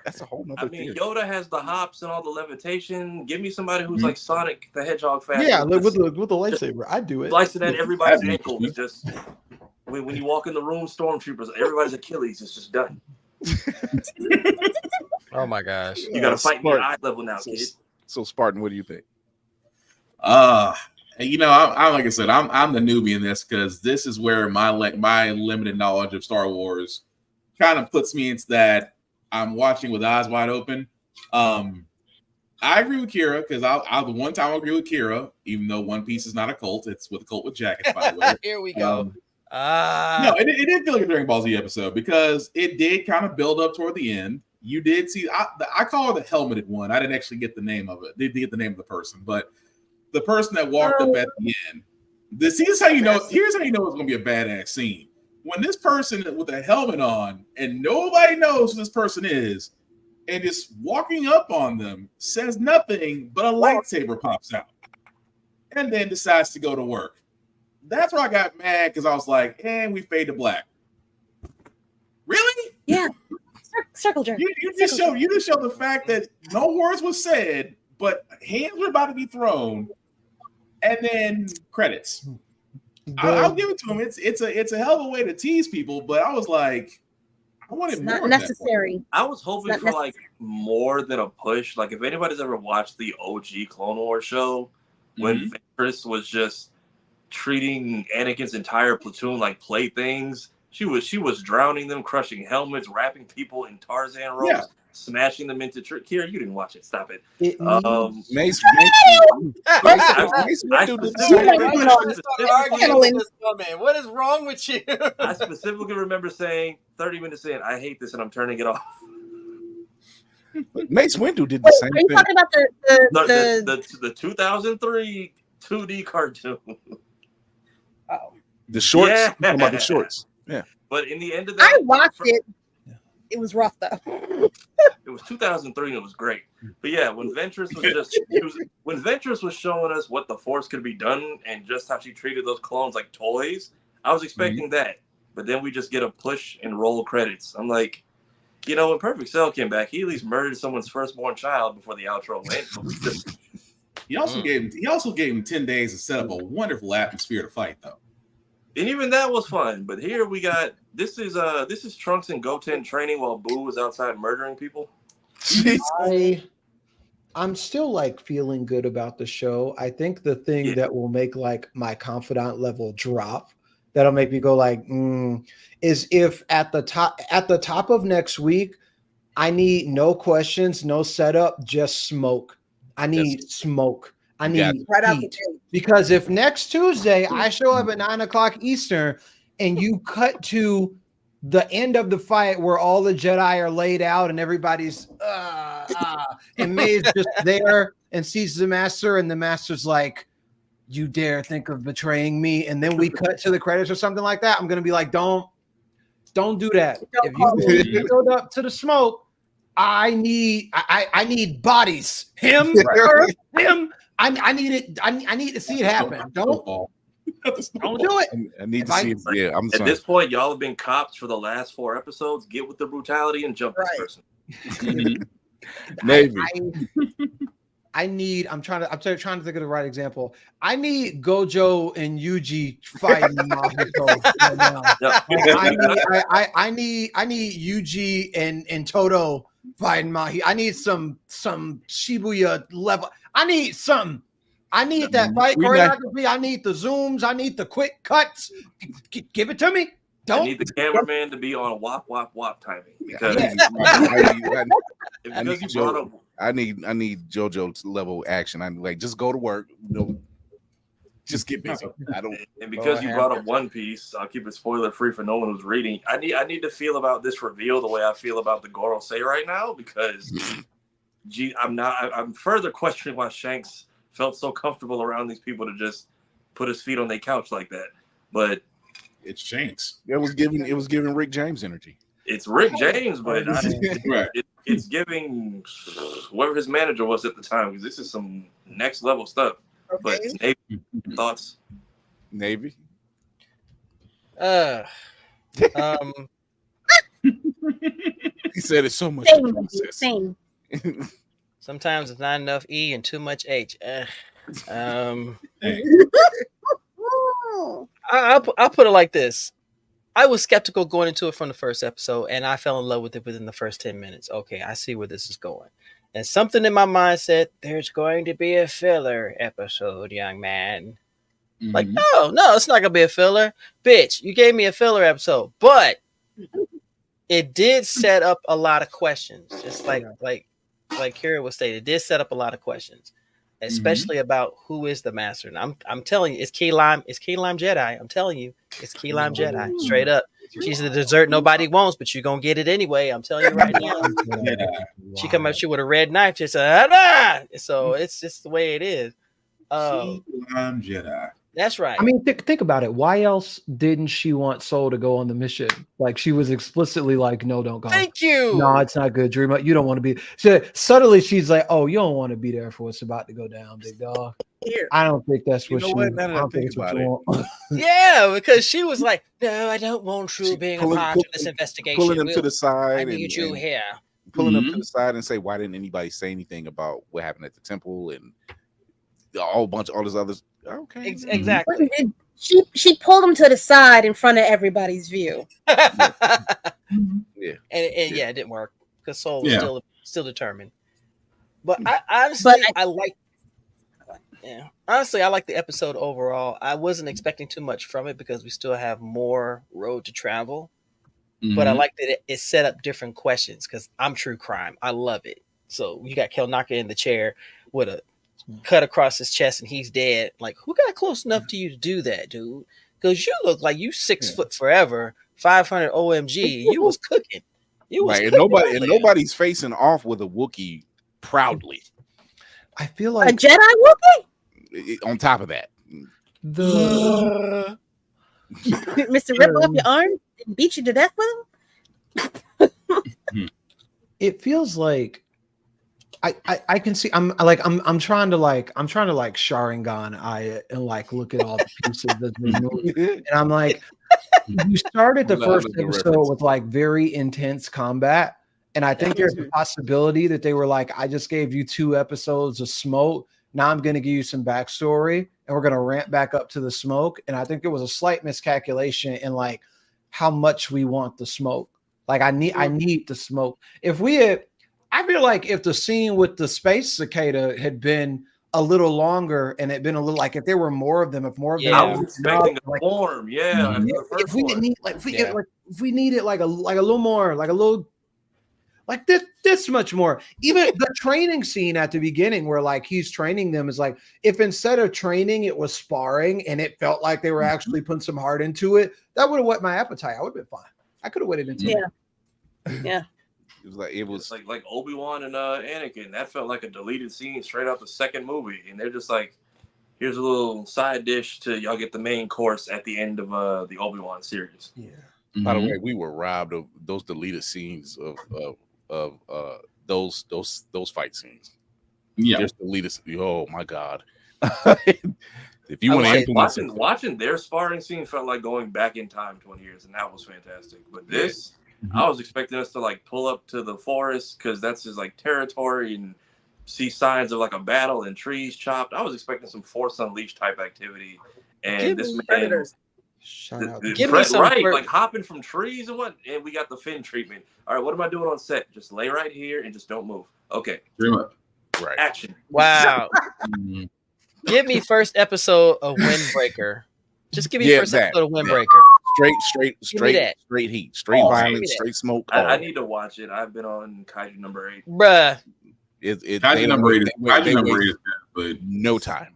that's a whole nother thing. theory. Yoda has the hops and all the levitation. Give me somebody who's like Sonic the Hedgehog fan. Yeah, with the lightsaber, I'd do it. Slicing at everybody's ankle is just when you walk in the room, stormtroopers, everybody's Achilles is just done. Oh my gosh! You got to fight me at eye level now, kid. So Spartan, what do you think? You know, I like I said, I'm the newbie in this because this is where my limited knowledge of Star Wars kind of puts me into that I'm watching with eyes wide open. I agree with Kira because I the one time I agree with Kira, even though One Piece is not a cult, it's with a cult with jackets, by the way. Here we go. No, it didn't feel like a Dragon Ball Z episode because it did kind of build up toward the end. You did see, I call her the helmeted one. I didn't actually get the name of it. Didn't get the name of the person, but the person that walked up at the end. Here's how you know it's going to be a badass scene. When this person with a helmet on and nobody knows who this person is, and just walking up on them says nothing, but a lightsaber pops out, and then decides to go to work. That's where I got mad because I was like, and we fade to black. Really? Yeah. Circle jerk. You just show the fact that no words was said, but hands were about to be thrown, and then credits. I'll give it to him. It's a hell of a way to tease people, but I was like, I wanted more. Not necessary. I was hoping for like more than a push. Like if anybody's ever watched the OG Clone Wars show, when Ventress was just treating Anakin's entire platoon like playthings. She was drowning them, crushing helmets, wrapping people in Tarzan ropes, smashing them into tree. Kira, you didn't watch it. Stop it. Mace what is wrong with you? I specifically remember saying 30 minutes in, I hate this and I'm turning it off. Mace Windu did the same thing. Are you talking about the 2003 2D cartoon? Oh. The shorts? Yeah. Talking about the shorts. Yeah. But in the end of that, I watched it. It was rough though. It was 2003 and it was great. But yeah, when Ventress was showing us what the Force could be done and just how she treated those clones like toys, I was expecting that. But then we just get a push and roll credits. I'm like, when Perfect Cell came back, he at least murdered someone's firstborn child before the outro went. He also gave him 10 days to set up a wonderful atmosphere to fight, though. And even that was fun. But here we got this is Trunks and Goten training while Boo was outside murdering people. I'm still like feeling good about the show. I think the thing that will make like my confidant level drop, that'll make me go like, is if at the top of next week, I need no questions, no setup, just smoke. I need smoke. I need right out the heat. gate. Because if next Tuesday I show up at 9:00 Eastern and you cut to the end of the fight where all the Jedi are laid out and everybody's and May's just there and sees the master and the master's like, you dare think of betraying me? And then we cut to the credits or something like that. I'm gonna be like, don't do that. If you build up to the smoke, I need bodies. Him, her, him. I need it. I need to see it happen. Don't do it. I need to see it. Yeah, I'm at this point, y'all have been cops for the last 4 episodes. Get with the brutality and jump this person. Maybe. I'm trying to think of the right example. I need Gojo and Yuji fighting Mahito right now. I need Yuji and Toto fighting Mahi. I need some Shibuya level. I need something. I need that fight choreography. I need the zooms. I need the quick cuts. Give it to me. I need the cameraman to be on wop wop wop timing because I need JoJo's level action. I like just go to work. Just get busy. And because you brought up One Piece, I'll keep it spoiler free for no one who's reading. I need to feel about this reveal the way I feel about the Gorosei right now because I'm further questioning why Shanks felt so comfortable around these people to just put his feet on their couch like that. But it's Shanks. It was giving Rick James energy. it's Rick James, but Right. it's giving whoever his manager was at the time, because this is some next level stuff. But Okay. Navy, thoughts? Navy. He said it's so much to process. Same. Sometimes it's not enough E and too much H. I'll put it like this. I was skeptical going into it from the first episode, and I fell in love with it within the first 10 minutes. Okay, I see where this is going. And something in my mind said, there's going to be a filler episode, young man. Like, no, it's not going to be a filler. Bitch, you gave me a filler episode. But it did set up a lot of questions. Just like Kira was stating, it did set up a lot of questions. Especially about who is the master. And I'm telling you, it's Key Lime Jedi. I'm telling you, it's Key Lime Jedi. Straight up. She's the dessert nobody wants, but you're gonna get it anyway. I'm telling you right now. She come up with a red knife, just so it's just the way it is. Key Lime Jedi. That's right. I mean, think about it. Why else didn't she want Soul to go on the mission? Like, she was explicitly like, no, don't go. Thank you. No, it's not good, Dream. You don't want to be. So subtly, she's like, oh, you don't want to be there for what's about to go down, big dog. I don't think that's what she wants. Yeah, because she was like, no, I don't want you being a part of this investigation. Pulling him to the side. I need you here. Pulling him to the side and say, why didn't anybody say anything about what happened at the temple and a whole bunch of all this others? Okay. Exactly. She pulled him to the side in front of everybody's view. Yeah. And it didn't work because Soul was still determined. But I like the episode overall. I wasn't expecting too much from it because we still have more road to travel. But I like that it set up different questions because I'm true crime. I love it. So you got Kelnaka in the chair with a cut across his chest and he's dead. Like, who got close enough to you to do that, dude? Because you look like you 6 foot forever, 500 OMG. You was cooking. Nobody's facing off with a Wookiee proudly. I feel like a Jedi Wookiee. On top of that, Mr. Rip off your arm and beat you to death with him. It feels like I can see I'm trying to Sharingan eye it and like look at all the pieces of the movie, and I'm like, you started the first episode with like very intense combat, and I think there's a possibility that they were like, I just gave you 2 episodes of smoke, now I'm going to give you some backstory and we're going to ramp back up to the smoke. And I think there was a slight miscalculation in like how much we want the smoke. Like I need the smoke. I feel like if the scene with the space cicada had been a little longer and it been a little like if there were more of them, I was expecting a form. If we needed like a little more, like a little like this much more. Even the training scene at the beginning where like he's training them is like if instead of training it was sparring and it felt like they were actually putting some heart into it, that would have whet my appetite. I would have been fine. I could have waited into it. Yeah. It was like Obi-Wan and Anakin. That felt like a deleted scene straight out the second movie, and they're just like, "Here's a little side dish to y'all get the main course at the end of the Obi-Wan series." Yeah. By the way, we were robbed of those deleted scenes of those fight scenes. Yeah, there's deleted. Oh my god! If you want to implement watching their sparring scene felt like going back in time 20 years, and that was fantastic. But this. I was expecting us to like pull up to the forest because that's his like territory and see signs of like a battle and trees chopped. I was expecting some Force Unleashed type activity, and this man, Predators. Like hopping from trees and what, and we got the Finn treatment. All right, what am I doing on set? Just lay right here and just don't move. Okay, right. Action. Wow. Give me first episode of Windbreaker. Just give me first episode of Windbreaker. Straight heat, straight violence, straight smoke. I need to watch it. I've been on Kaiju number 8. Bruh. Kaiju number 8 is but no time.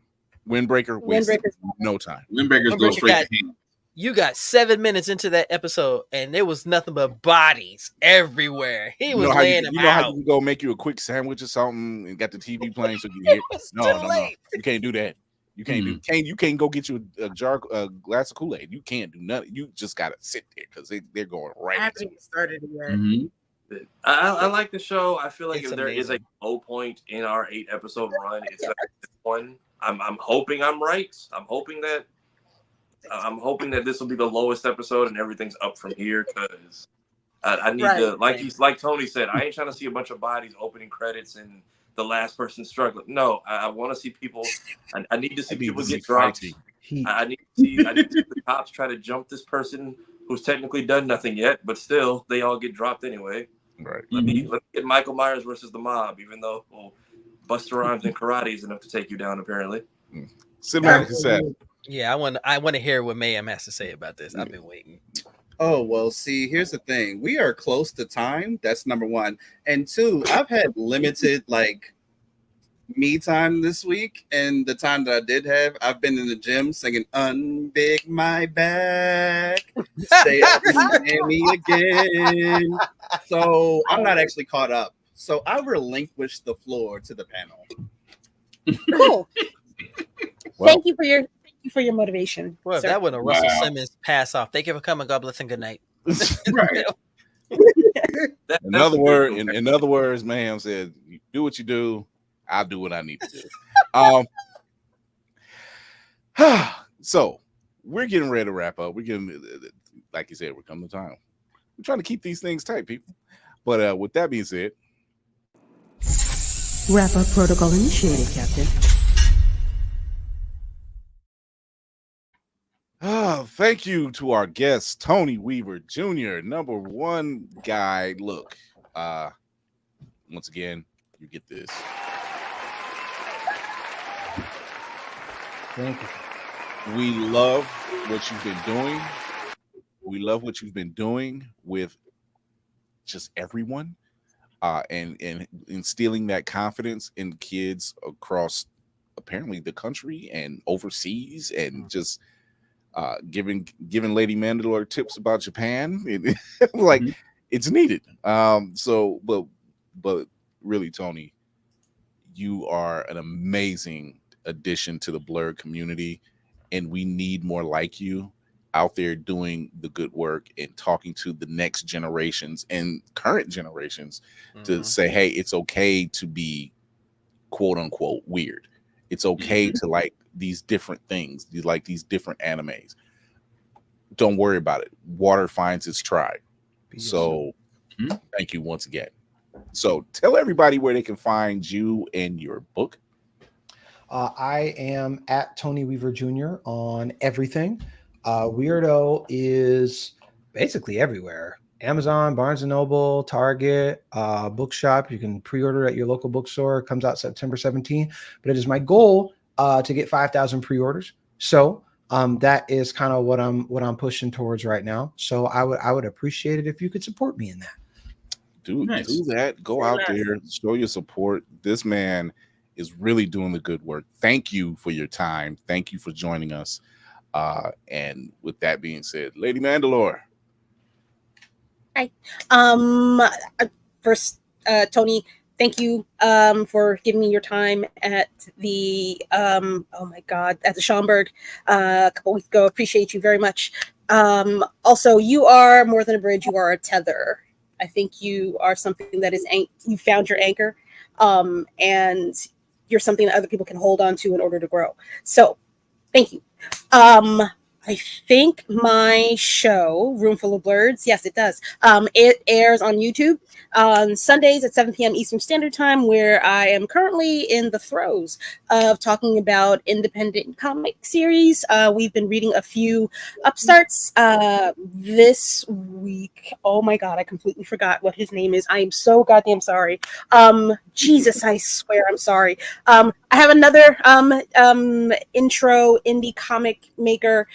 Windbreaker wasted no time. Windbreaker's go straight to him. You got 7 minutes into that episode, and there was nothing but bodies everywhere. He was laying them out. You know how you can go make you a quick sandwich or something and got the TV playing so you hear? No. You can't do that. You can't you can't go get you a glass of Kool-Aid. You can't do nothing. You just gotta sit there because they're going right. I haven't started yet. I like the show. I feel like It's if there is a low point in our 8-episode run, it's like this one. I'm hoping I'm right. I'm hoping that this will be the lowest episode and everything's up from here, because I need to, like Tony said, I ain't trying to see a bunch of bodies opening credits and the last person struggling. No, I want to see people. I need to see people get dropped. I need to see the cops try to jump this person who's technically done nothing yet, but still they all get dropped anyway. Right. Let me get Michael Myers versus the mob, even though Busta Rhymes and karate is enough to take you down, apparently. Cinematic cassette. Yeah, I want to hear what Mayhem has to say about this. I've been waiting. Oh, well, see, here's the thing. We are close to time. That's number one. And two, I've had limited me time this week, and the time that I did have, I've been in the gym singing "Unbig My Back," "Stay Up and Hear Me Again." So I'm not actually caught up. So I relinquish the floor to the panel. Cool. Thank you for your motivation. Well, sir. that was a Russell Simmons pass off. Thank you for coming. God bless and good night. Right. In other words, Mayhem said, "You do what you do. I'll do what I need to do." So we're getting ready to wrap up. We're getting, like you said, we're coming to time. We're trying to keep these things tight, people. But with that being said, wrap up protocol initiated, Captain. Thank you to our guest, Tony Weaver Jr., number one guy. Look, once again, you get this. Thank you. We love what you've been doing. We love what you've been doing with just everyone, and instilling that confidence in kids across apparently the country and overseas, and just giving Lady Mandalore tips about Japan. It's needed. But really, Tony, you are an amazing addition to the Blurred community, and we need more like you out there doing the good work and talking to the next generations and current generations to say, hey, it's okay to be quote unquote weird. It's okay to like these different things, like these different animes. Don't worry about it. Water finds its tribe. So thank you once again. So tell everybody where they can find you and your book. I am at Tony Weaver Jr. on everything. Weirdo is basically everywhere. Amazon, Barnes & Noble, Target, Bookshop. You can pre-order at your local bookstore. It comes out September 17th. But it is my goal to get 5,000 pre-orders. So that is kind of what I'm pushing towards right now. So I would appreciate it if you could support me in that. Do that. Go out there, show your support. This man is really doing the good work. Thank you for your time. Thank you for joining us. And with that being said, Lady Mandalore. Hi. First, Tony, thank you for giving me your time at the at the Schomburg a couple weeks ago. Appreciate you very much. Also, you are more than a bridge. You are a tether. I think you are something that is you found your anchor, and you're something that other people can hold on to in order to grow. So, thank you. I think my show, Roomful of Blurs, yes, it does. It airs on YouTube on Sundays at 7 p.m. Eastern Standard Time, where I am currently in the throes of talking about independent comic series. We've been reading a few upstarts this week. Oh my God, I completely forgot what his name is. I am so goddamn sorry. Jesus, I swear I'm sorry. I have another intro indie comic maker,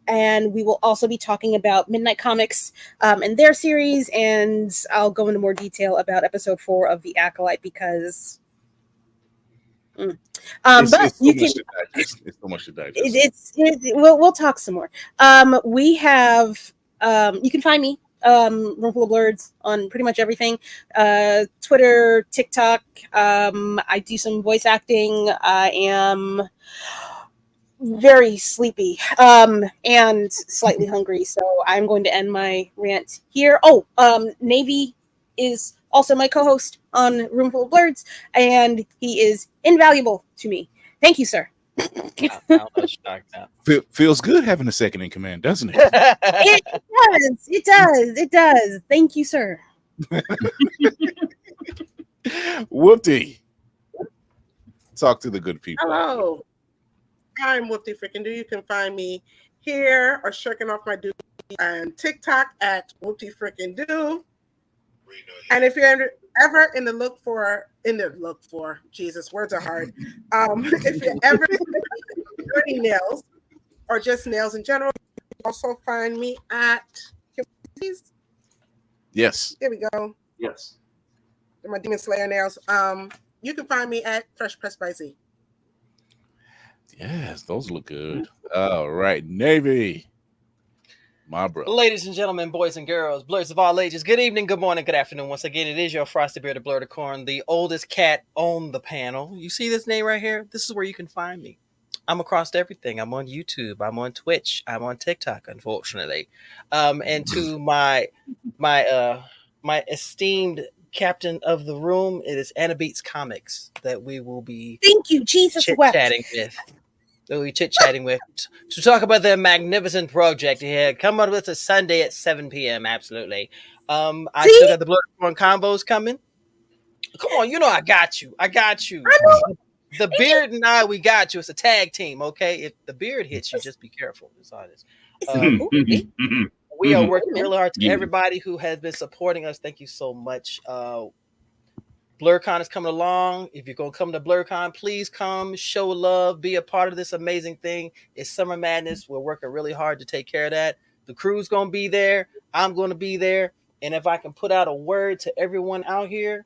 and we will also be talking about Midnight Comics and their series, and I'll go into more detail about episode 4 of The Acolyte because It's so much to digest. We'll talk some more. We have you can find me Roomful of Blurs on pretty much everything. Twitter, TikTok. I do some voice acting. I am very sleepy and slightly hungry, so I'm going to end my rant here. Navy is also my co-host on Roomful of Blurs, and he is invaluable to me. Thank you, sir. Feels good having a second in command, doesn't it? It does. Thank you, sir. Whoopty. Talk to the good people. Hello. I'm Whoopty Freaking Do. You can find me here or shirking off my duty on TikTok at Whoopty Freaking Do. And if you're ever in the look for, Jesus, words are hard. If you're ever dirty nails or just nails in general, you can also find me at, yes. Here we go. Yes. My Demon Slayer nails. You can find me at Fresh Press by Z. Yes, those look good. All right, Navy. My brother. Ladies and gentlemen, boys and girls, blurs of all ages, good evening, good morning, good afternoon. Once again, it is your frosty bearded blur corn, the oldest cat on the panel. You see this name right here? This is where you can find me. I'm across everything. I'm on YouTube. I'm on Twitch. I'm on TikTok, unfortunately. And to my esteemed captain of the room, it is Anna Beats Comics that we will be Thank you, Jesus chit-chatting with. We'll be chit-chatting with to talk about their magnificent project here. Come on with us Sunday at 7 p.m. Absolutely. I still got the Blood Corn combos coming. Come on, you know I got you. The beard and I, we got you. It's a tag team, okay? If the beard hits you, just be careful. That's all it is. We are working really hard to everybody who has been supporting us. Thank you so much. BlurCon is coming along. If you're going to come to BlurCon, please come, show love, be a part of this amazing thing. It's Summer Madness. We're working really hard to take care of that. The crew's going to be there. I'm going to be there. And if I can put out a word to everyone out here,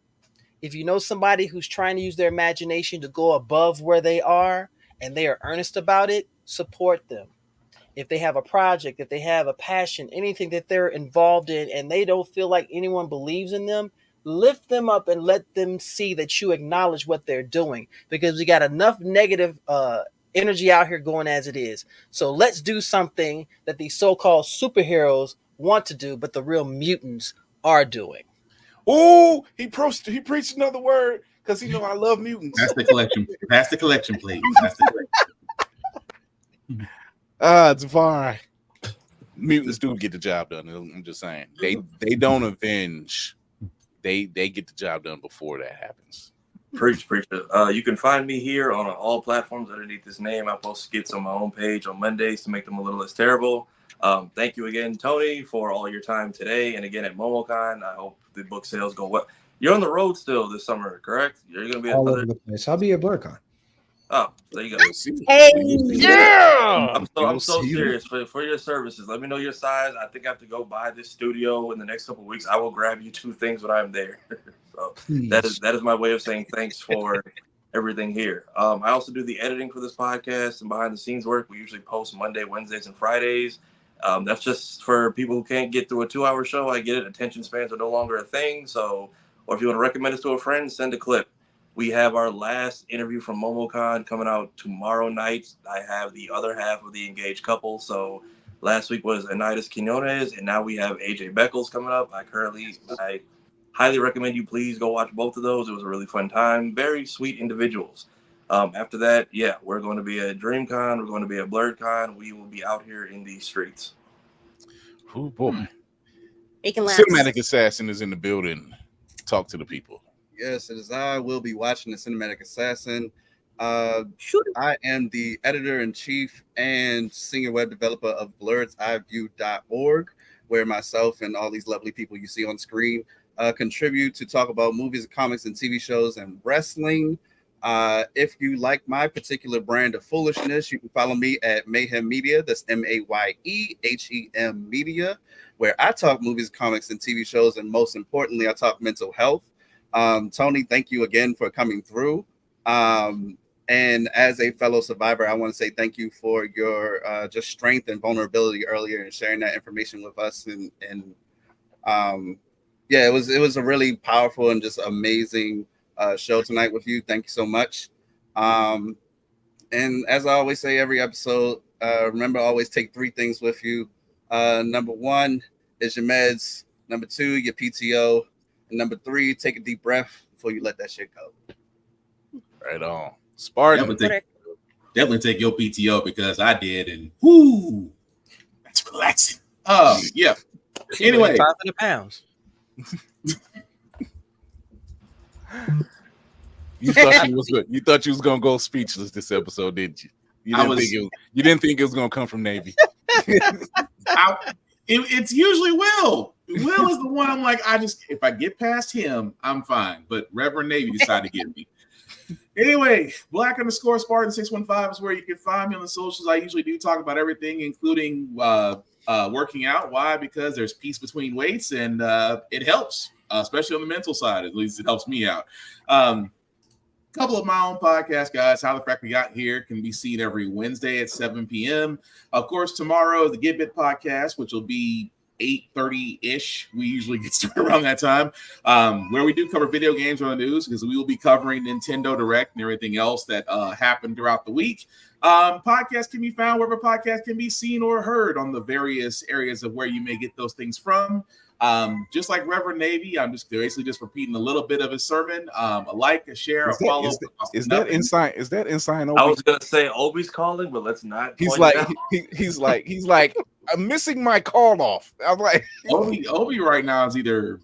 if you know somebody who's trying to use their imagination to go above where they are and they are earnest about it, support them. If they have a project, if they have a passion, anything that they're involved in and they don't feel like anyone believes in them, lift them up and let them see that you acknowledge what they're doing, because we got enough negative energy out here going as it is. So let's do something that these so-called superheroes want to do, but the real mutants are doing. Oh, he preached another word because he know I love mutants. That's the collection. Pass the collection, please. Pass the collection. Tafari. Mutants do get the job done. I'm just saying. They don't avenge. They get the job done before that happens. Preach. You can find me here on all platforms underneath this name. I post skits on my own page on Mondays to make them a little less terrible. Thank you again, Tony, for all your time today. And again at MomoCon, I hope the book sales go well. You're on the road still this summer, correct? You're going to be all over the place. I'll be at BlurCon. Oh, there you go. Hey, yeah! I'm so serious for your services. Let me know your size. I think I have to go buy this studio in the next couple of weeks. I will grab you 2 things when I'm there. So that is my way of saying thanks for everything here. I also do the editing for this podcast and behind the scenes work. We usually post Monday, Wednesdays, and Fridays. That's just for people who can't get through a 2-hour show. I get it. Attention spans are no longer a thing. So, or if you want to recommend us to a friend, send a clip. We have our last interview from MomoCon coming out tomorrow night. I have the other half of the engaged couple. So last week was Anidas Quinones, and now we have AJ Beckles coming up. I highly recommend you please go watch both of those. It was a really fun time. Very sweet individuals. After that, we're going to be at DreamCon. We're going to be at BlurCon. We will be out here in these streets. Oh boy. Cinematic Assassin is in the building. Talk to the people. Yes, it is. I will be watching the Cinematic Assassin. I am the editor-in-chief and senior web developer of blurredseyeview.org, where myself and all these lovely people you see on screen contribute to talk about movies, comics, and TV shows and wrestling. If you like my particular brand of foolishness, you can follow me at Mayhem Media. That's MAYEHEM Media, where I talk movies, comics, and TV shows, and most importantly, I talk mental health. Tony, thank you again for coming through. And as a fellow survivor, I want to say thank you for your just strength and vulnerability earlier and sharing that information with us and Yeah, it was a really powerful and just amazing show tonight with you. Thank you so much. And as I always say every episode, remember, always take 3 things with you. Number 1 is your meds. Number 2, your PTO. And number 3, take a deep breath before you let that shit go. Right on. Spartan. Definitely take your PTO because I did, and whoo, that's relaxing. Yeah. Anyway, 500 pounds. You thought you was good. You thought you was gonna go speechless this episode, didn't you? You didn't think it was gonna come from Navy. It's usually Will. Will is the one I'm like, if I get past him, I'm fine. But Reverend Navy decided to get me. Anyway, Black_Spartan 615 is where you can find me on the socials. I usually do talk about everything, including working out. Why? Because there's peace between weights, and it helps, especially on the mental side. At least it helps me out. Couple of my own podcasts, guys. How the Frack We Got Here can be seen every Wednesday at 7 p.m. Of course, tomorrow is the Get Bit podcast, which will be 8:30-ish. We usually get started around that time, where we do cover video games on the news, because we will be covering Nintendo Direct and everything else that happened throughout the week. Podcasts can be found wherever podcasts can be seen or heard on the various areas of where you may get those things from. Just like Reverend Navy, I'm just basically just repeating a little bit of his sermon. A like, a share, a follow. Is that inside? Is that inside? I was gonna say Obi's calling, but let's not. He's like, he's like, I'm missing my call off. I'm like, Obi right now is either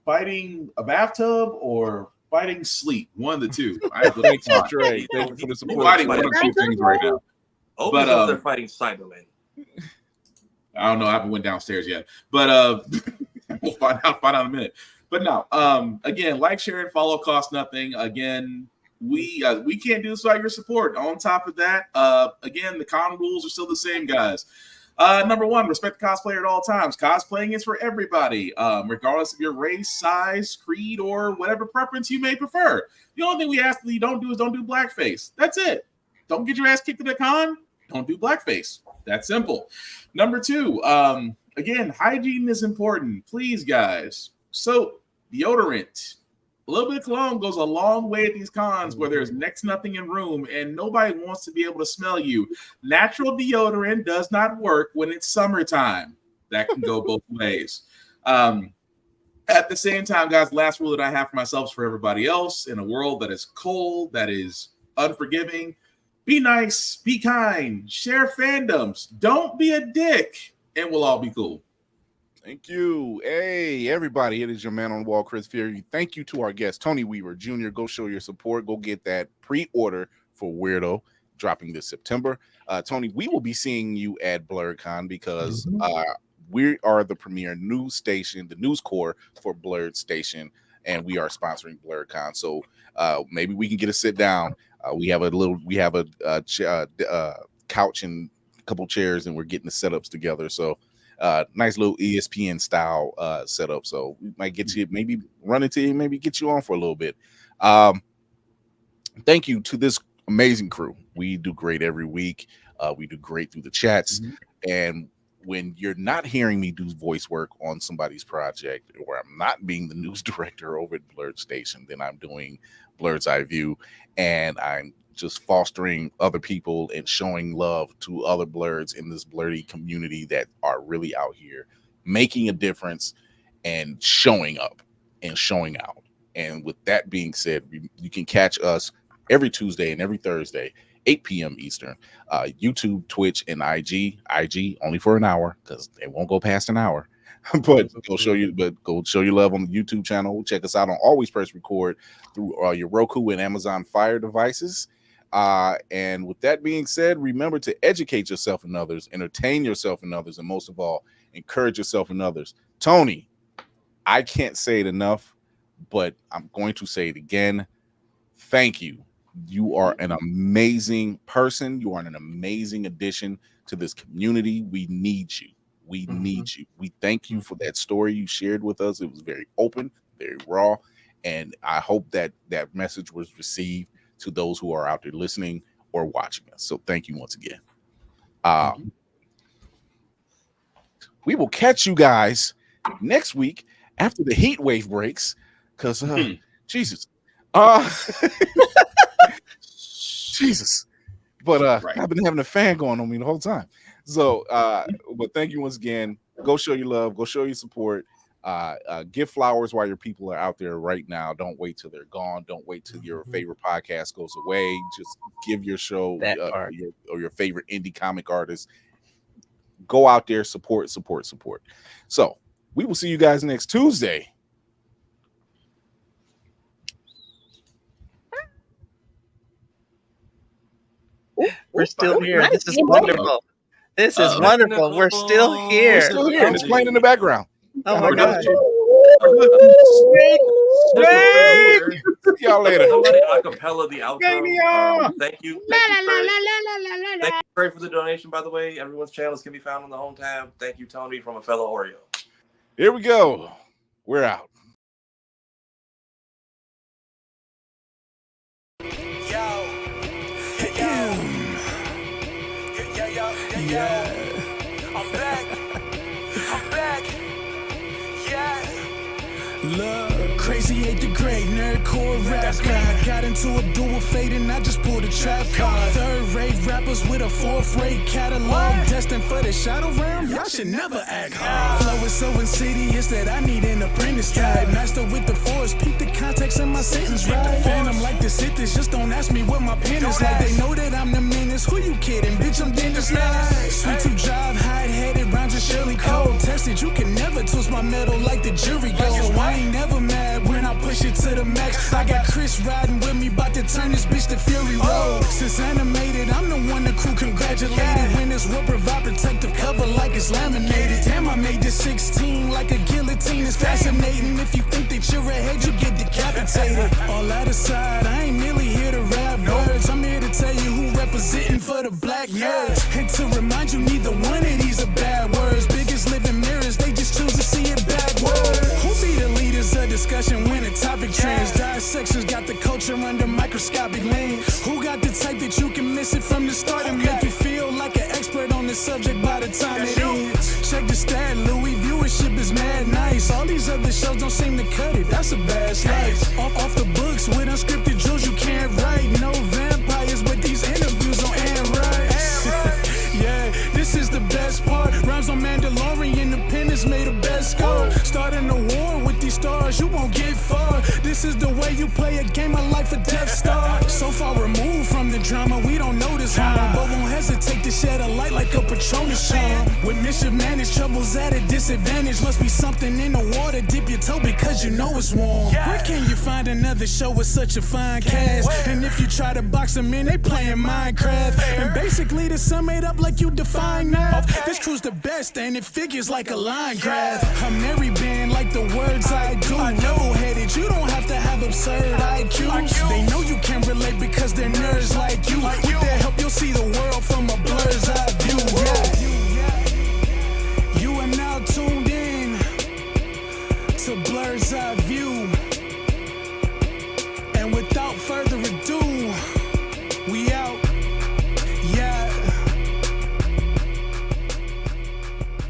fighting a bathtub or fighting sleep. One of the two. Thank you, Trey. Thank you for the support. Fighting one of the two things right now. Obi's up there fighting Cyberman. I don't know. I haven't went downstairs yet, but we'll find out in a minute. But no, again, like, share, and follow costs nothing. Again, we can't do this without your support. On top of that, again, the con rules are still the same, guys. Number 1, respect the cosplayer at all times. Cosplaying is for everybody, regardless of your race, size, creed, or whatever preference you may prefer. The only thing we ask that you don't do is don't do blackface. That's it. Don't get your ass kicked at a con. Don't do blackface. That's simple. Number 2, again, hygiene is important. Please, guys. Soap, deodorant, a little bit of cologne goes a long way at these cons where there's next to nothing in room and nobody wants to be able to smell you. Natural deodorant does not work when it's summertime. That can go both ways. At the same time, guys, last rule that I have for myself is for everybody else. In a world that is cold, that is unforgiving, be nice, be kind, share fandoms, don't be a dick, and we'll all be cool. Thank you. Hey, everybody, it is your man on the wall, Chris Fury. Thank you to our guest, Tony Weaver Jr. Go show your support. Go get that pre-order for Weirdo dropping this September. Tony, we will be seeing you at BlurredCon because we are the premier news station, the news core for Blurred Station, and we are sponsoring BlurredCon. So maybe we can get a sit down. We have a couch and a couple chairs, and we're getting the setups together. So nice little ESPN style setup. So we might get you, maybe run into you, maybe get you on for a little bit. Thank you to this amazing crew. We do great every week. We do great through the chats. And when you're not hearing me do voice work on somebody's project, or I'm not being the news director over at Blurred Station, then I'm doing Blurred's Eye View, and I'm just fostering other people and showing love to other blurs in this blurry community that are really out here making a difference and showing up and showing out. And with that being said, you can catch us every Tuesday and every Thursday, 8 p.m. Eastern, YouTube, Twitch, and IG only for an hour because they won't go past an hour. But go show you love on the YouTube channel. Check us out on Always Press Record through your Roku and Amazon Fire devices. And with that being said, remember to educate yourself and others, entertain yourself and others, and most of all, encourage yourself and others. Tony, I can't say it enough, but I'm going to say it again. Thank you. You are an amazing person. You are an amazing addition to this community. We need you. We need you. We thank you for that story you shared with us. It was very open, very raw, and I hope that that message was received to those who are out there listening or watching us. So thank you once again. We will catch you guys next week after the heat wave breaks, because Jesus. Jesus. But I've been having a fan going on me the whole time. So but thank you once again. Go show your love, go show your support. Give flowers while your people are out there right now. Don't wait till they're gone. Don't wait till your favorite podcast goes away. Just give your show your favorite indie comic artist. Go out there, support. So we will see you guys next Tuesday. We're still here. This is wonderful. This is wonderful. We're still here. We're still here. It's playing in the background. Oh my God. See y'all later. Somebody acapella the outro. Thank you. Thank you, Trey, for the donation, by the way. Everyone's channels can be found on the home tab. Thank you, Tony, from a fellow Oreo. Here we go. We're out. Yeah, I'm back. Yeah. Look, crazy 8th grade, nerdcore rap guy. Got into a duel fate and I just pulled a trap card. Third-rate rappers with a fourth-rate catalog. Destined for the shadow realm, y'all should never act hard. Flow is so insidious that I need an apprentice type. Master with the force, peep the context in my sentence, right? Phantom like the Sithis, just don't ask me what my pen is like. They know that I'm the menace, who you kidding? Bitch, I'm Dennis Nice. Sweet to drive, hide-headed, rhymes are surely cold. Tested, you can never twist my metal like the jury goes. I ain't never mad when I push it to the max. I got Chris riding with me, about to turn this bitch to Fury Road. Since animated, I'm the one the crew congratulated. When this will provide protective cover like it's laminated. Damn, I made this 16 like a guillotine. It's fascinating. If you think that you're ahead, you get decapitated. All that aside, I ain't merely here to rap words. I'm here to tell you who representing for the black nerds. And to remind you, neither one of these are bad words. Biggest living mirrors, they just choose to see it backward. Who be the leaders of discussion when the topic trends? Dissections got the culture under microscopic lens. Who got the type that you can miss it from the start and make you feel like an expert on the subject by the time it ends? Check the stat, Louis, viewership is mad nice. All these other shows don't seem to cut it, that's a bad slice. Off the books with unscripted drills you can't write. No vampires, but these interviews on Anne Rice. Yeah, this is the best part. Rhymes on Mandalorian, Independence made a best score. Starting a war with these stars, you won't get far. This is the way you play a game of life or death star. So far removed from the drama, we don't notice harm, but won't hesitate to shed a light like a Patronus charm. With mischief managed, troubles at a disadvantage. Must be something in the water, dip your toe because you know it's warm. Where can you find another show with such a fine cast? And if you try to box them in, they playing Minecraft. And basically to sum it up like you define math, this crew's the best and it figures like a line graph. A merry band like the words I do. Level-headed, you don't have to have absurd IQs. They know you can relate because they're nerds like you. With their help, you'll see the